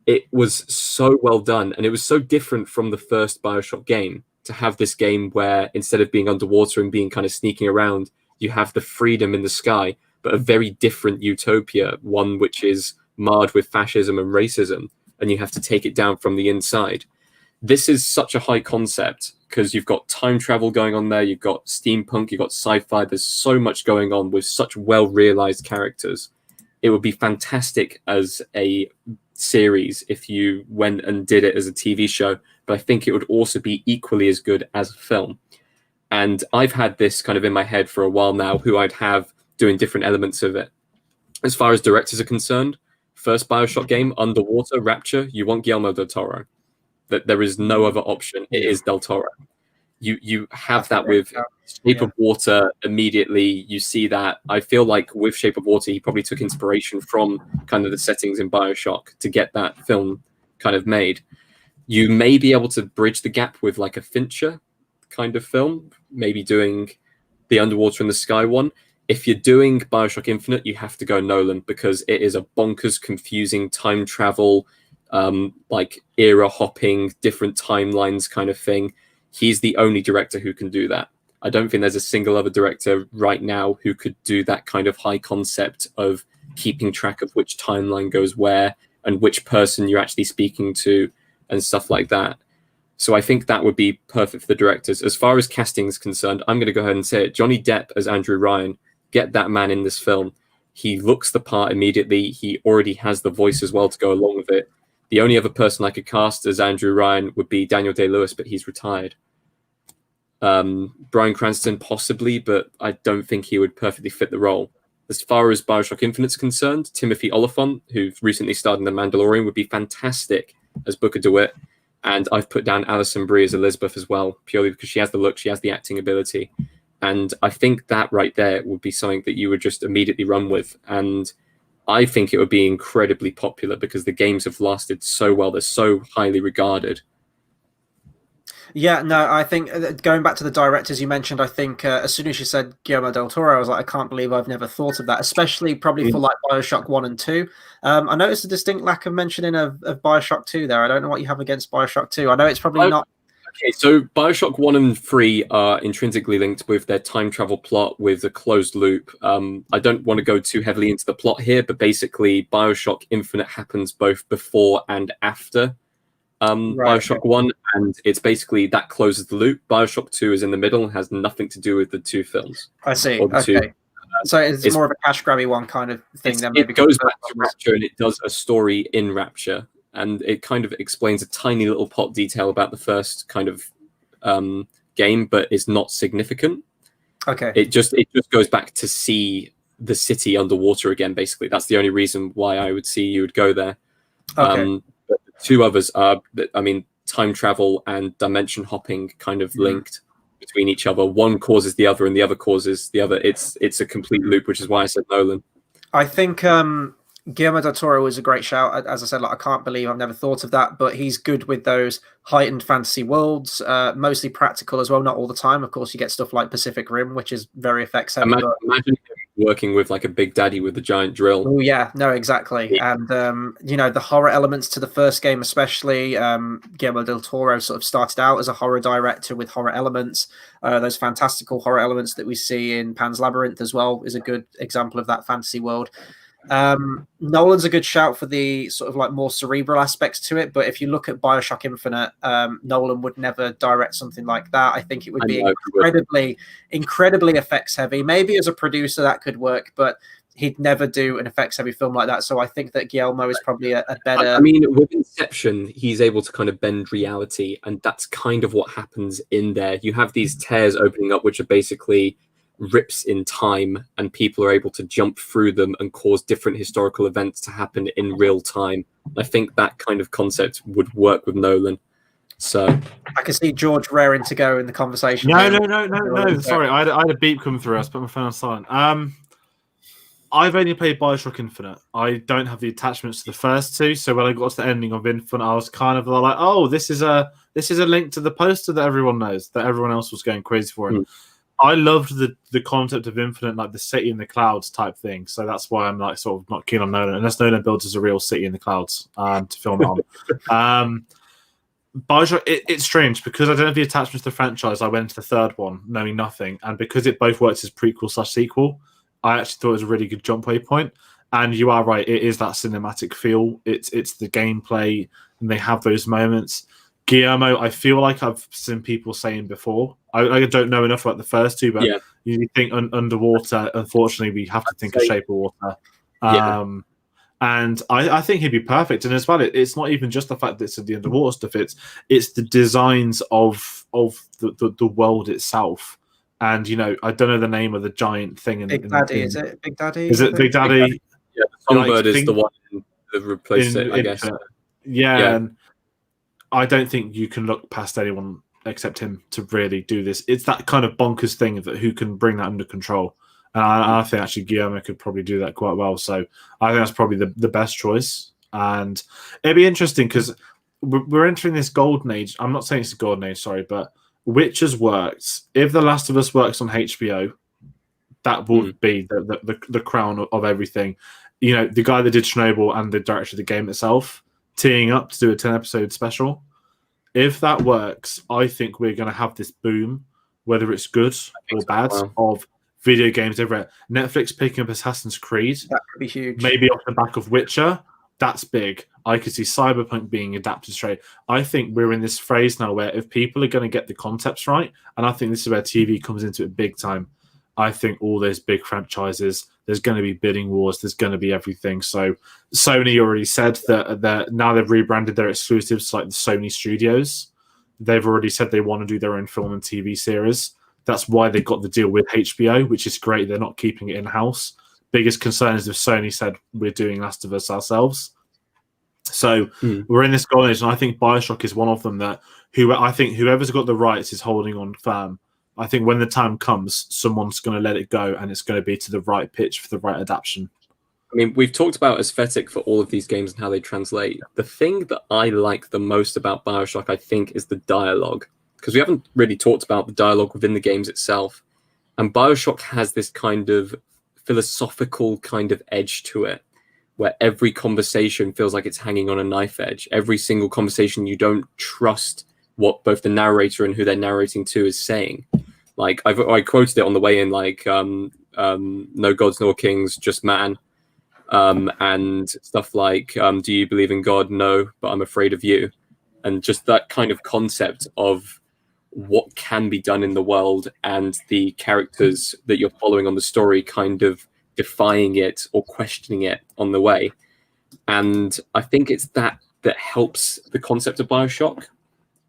It was so well done, and it was so different from the first BioShock game. To have this game where instead of being underwater and being kind of sneaking around, you have the freedom in the sky, but a very different utopia, one which is marred with fascism and racism, and you have to take it down from the inside. This is such a high concept because you've got time travel going on there, you've got steampunk, you've got sci-fi, there's so much going on with such well-realized characters. It would be fantastic as a series if you went and did it as a TV show, but I think it would also be equally as good as a film. And I've had this kind of in my head for a while now, who I'd have doing different elements of it. As far as directors are concerned, first BioShock game, underwater, Rapture, you want Guillermo del Toro. That there is no other option. It is Del Toro. You have that with Shape of Water immediately. You see that. I feel like with Shape of Water, he probably took inspiration from kind of the settings in BioShock to get that film kind of made. You may be able to bridge the gap with like a Fincher kind of film, maybe doing the underwater in the sky one. If you're doing BioShock Infinite, you have to go Nolan, because it is a bonkers, confusing time travel, like era hopping, different timelines kind of thing. He's the only director who can do that. I don't think there's a single other director right now who could do that kind of high concept of keeping track of which timeline goes where and which person you're actually speaking to and stuff like that. So I think that would be perfect for the directors. As far as casting is concerned, I'm going to go ahead and say it. Johnny Depp as Andrew Ryan, get that man in this film. He looks the part immediately. He already has the voice as well to go along with it. The only other person I could cast as Andrew Ryan would be Daniel Day-Lewis, but he's retired. Bryan Cranston possibly, but I don't think he would perfectly fit the role. as far as Bioshock Infinite's concerned, Timothy Oliphant, who recently starred in The Mandalorian, would be fantastic as Booker DeWitt. And I've put down Alison Brie as Elizabeth as well, purely because she has the look, she has the acting ability. And I think that right there would be something that you would just immediately run with. And I think it would be incredibly popular because the games have lasted so well. They're so highly regarded. Yeah, no, I think going back to the directors you mentioned, I think as soon as you said Guillermo del Toro, I was like, I can't believe I've never thought of that, especially probably for like Bioshock 1 and 2. I noticed a distinct lack of mentioning of Bioshock 2 there. I don't know what you have against Bioshock 2. I know it's probably not. Okay, so Bioshock 1 and 3 are intrinsically linked with their time travel plot with a closed loop. I don't want to go too heavily into the plot here, but basically Bioshock Infinite happens both before and after Bioshock 1, and it's basically that closes the loop. Bioshock 2 is in the middle and has nothing to do with the two films. I see. Okay. So it's more of a cash grabby one kind of thing. Then maybe it goes back to Rapture and it does a story in Rapture, and it kind of explains a tiny little plot detail about the first kind of game, but it's not significant. Okay. It just goes back to see the city underwater again. Basically, that's the only reason why I would see you would go there. Okay. But the two others are, I mean, time travel and dimension hopping kind of linked between each other. One causes the other, and the other causes the other. It's a complete loop, which is why I said Nolan. I think Guillermo del Toro is a great shout. As I said, like, I can't believe I've never thought of that, but he's good with those heightened fantasy worlds, mostly practical as well, not all the time. Of course, you get stuff like Pacific Rim, which is very effects heavy. Imagine working with like a big daddy with a giant drill. Oh yeah, no, exactly. Yeah. And you know, the horror elements to the first game, especially Guillermo del Toro sort of started out as a horror director with horror elements. Those fantastical horror elements that we see in Pan's Labyrinth as well is a good example of that fantasy world. Nolan's a good shout for the sort of like more cerebral aspects to it, but if you look at Bioshock Infinite, Nolan would never direct something like that. I think it would be incredibly effects heavy. Maybe as a producer that could work, but he'd never do an effects heavy film like that. So I think that Guillermo is probably a better. I mean, with Inception, he's able to kind of bend reality, and that's kind of what happens in there. You have these tears opening up, which are basically rips in time, and people are able to jump through them and cause different historical events to happen in real time. I think that kind of concept would work with Nolan. So I can see George raring to go in the conversation. No. Sorry, I had a beep come through. I put my phone on silent. I've only played Bioshock Infinite. I don't have the attachments to the first two, so when I got to the ending of Infinite, I was kind of like, "Oh, this is a link to the poster that everyone knows, that everyone else was going crazy for." And I loved the concept of Infinite, like the city in the clouds type thing. So that's why I'm like sort of not keen on Nolan, unless Nolan builds us a real city in the clouds to film it on. Bioshock, it's strange because I don't have the attachments to the franchise. I went to the third one knowing nothing, and because it both works as prequel/sequel, I actually thought it was a really good jump point. And you are right, it is that cinematic feel. It's the gameplay, and they have those moments. Guillermo, I feel like I've seen people saying before. I don't know enough about the first two, but you think underwater. Unfortunately, we have to think of Shape of Water. And I think he'd be perfect. And as well, it's not even just the fact that it's the underwater stuff. It's the designs of the world itself. And you know, I don't know the name of the giant thing. Big Daddy, is it Big Daddy? Is it Big Daddy? Yeah, the Songbird is the one that replaced it, I guess. Yeah. And I don't think you can look past anyone except him to really do this. It's that kind of bonkers thing of who can bring that under control. And I think actually Guillermo could probably do that quite well. So I think that's probably the best choice. And it'd be interesting because we're entering this golden age. I'm not saying it's a golden age, sorry, but Witcher's worked. If The Last of Us works on HBO, that would be the crown of everything. You know, the guy that did Chernobyl and the director of the game itself teeing up to do a 10-episode special. If that works, I think we're going to have this boom, whether it's good or bad, of video games everywhere. Netflix picking up Assassin's Creed. That could be huge. Maybe off the back of Witcher. That's big. I could see Cyberpunk being adapted straight. I think we're in this phase now where if people are going to get the concepts right, and I think this is where TV comes into it big time, I think all those big franchises, there's going to be bidding wars, there's going to be everything. So Sony already said that now they've rebranded their exclusives like the Sony Studios. They've already said they want to do their own film and TV series. That's why they got the deal with HBO, which is great. They're not keeping it in-house. biggest concern is if Sony said we're doing Last of Us ourselves. So we're in this golden age, and I think BioShock is one of them that I think whoever's got the rights is holding on firm. I think when the time comes, someone's going to let it go, and it's going to be to the right pitch for the right adaptation. I mean, we've talked about aesthetic for all of these games and how they translate. The thing that I like the most about BioShock, I think, is the dialogue. Because we haven't really talked about the dialogue within the games itself. And BioShock has this kind of philosophical kind of edge to it, where every conversation feels like it's hanging on a knife edge. Every single conversation, you don't trust what both the narrator and who they're narrating to is saying. Like, I quoted it on the way in, like, no gods nor kings, just man. And stuff like, do you believe in God? No, but I'm afraid of you. And just that kind of concept of what can be done in the world and the characters that you're following on the story kind of defying it or questioning it on the way. And I think it's that helps the concept of BioShock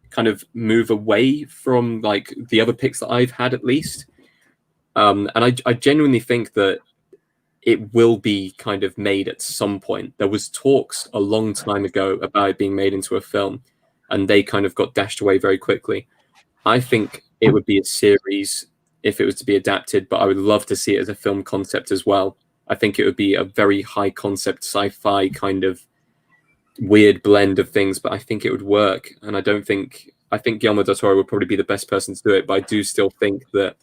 kind of move away from like the other picks that I've had, at least. And I genuinely think that it will be kind of made at some point. There was talks a long time ago about it being made into a film, and they kind of got dashed away very quickly. I think it would be a series if it was to be adapted, but I would love to see it as a film concept as well. I think it would be a very high concept sci-fi kind of weird blend of things, but I think it would work. And I think Guillermo del Toro would probably be the best person to do it, but I do still think that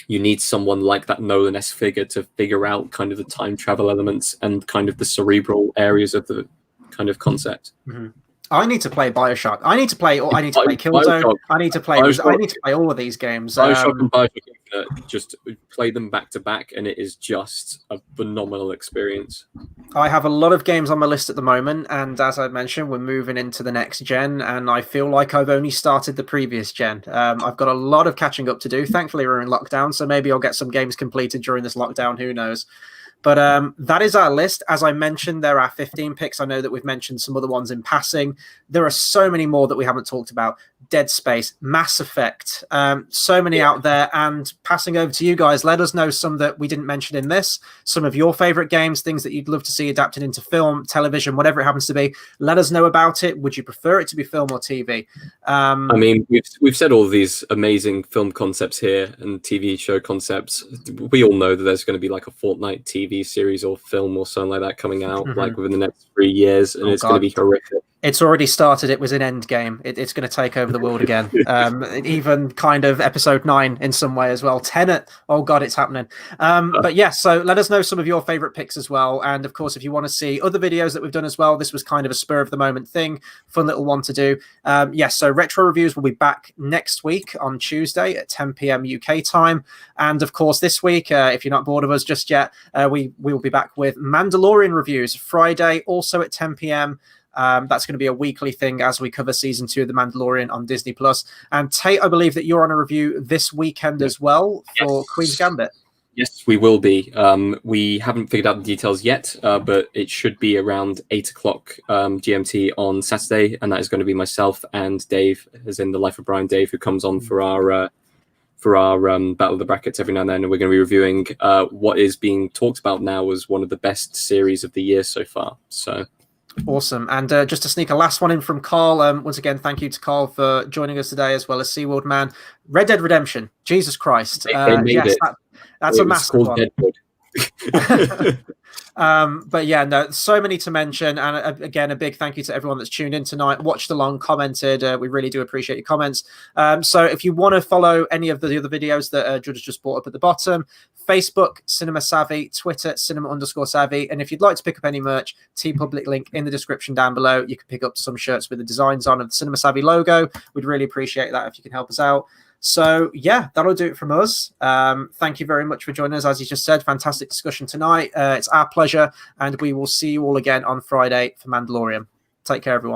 you need someone like that Nolan-esque figure to figure out kind of the time travel elements and kind of the cerebral areas of the kind of concept. Mm-hmm. I need to play BioShock. I need to play Killzone. BioShock, I need to play all of these games. BioShock and BioShock Infinite, just play them back to back, and it is just a phenomenal experience. I have a lot of games on my list at the moment, and as I mentioned, we're moving into the next gen, and I feel like I've only started the previous gen. I've got a lot of catching up to do. Thankfully, we're in lockdown, so maybe I'll get some games completed during this lockdown. Who knows? But that is our list. As I mentioned, there are 15 picks. I know that we've mentioned some other ones in passing. There are so many more that we haven't talked about. Dead Space, Mass Effect, so many out there. And passing over to you guys, let us know some that we didn't mention in this, some of your favorite games, things that you'd love to see adapted into film, television, whatever it happens to be. Let us know about it. Would you prefer it to be film or TV? I mean, we've said all these amazing film concepts here and TV show concepts. We all know that there's going to be like a Fortnite TV series or film or something like that coming out like within the next 3 years, and it's going to be horrific. It's already started. It was in Endgame. It's going to take over the world again. Even kind of episode 9 in some way as well. Tenet. Oh God, it's happening. But yeah, so let us know some of your favorite picks as well. And of course, if you want to see other videos that we've done as well, this was kind of a spur of the moment thing. Fun little one to do. Yes, so Retro Reviews will be back next week on Tuesday at 10 p.m. UK time. And of course, this week, if you're not bored of us just yet, we will be back with Mandalorian reviews Friday, also at 10 p.m. That's going to be a weekly thing as we cover season 2 of The Mandalorian on Disney+. And Tate, I believe that you're on a review this weekend as well for Queen's Gambit. Yes, we will be. We haven't figured out the details yet, but it should be around 8 o'clock GMT on Saturday, and that is going to be myself and Dave, as in the Life of Brian Dave, who comes on for our Battle of the Brackets every now and then, and we're going to be reviewing what is being talked about now as one of the best series of the year so far. So awesome. And just to sneak a last one in from Carl, once again, thank you to Carl for joining us today, as well as SeaWorld Man. Red Dead Redemption, Jesus Christ. Yes, that's a massive one. But yeah, no, so many to mention, and again, a big thank you to everyone that's tuned in tonight, watched along, commented. We really do appreciate your comments. So if you want to follow any of the other videos that Judd has just brought up at the bottom, Facebook, Cinema Savvy, Twitter, Cinema_Savvy, and if you'd like to pick up any merch, TeePublic link in the description down below. You can pick up some shirts with the designs on of the Cinema Savvy logo. We'd really appreciate that if you can help us out. So yeah, that'll do it from us. Thank you very much for joining us. As you just said, fantastic discussion tonight. It's our pleasure, and we will see you all again on Friday for Mandalorian. Take care, everyone.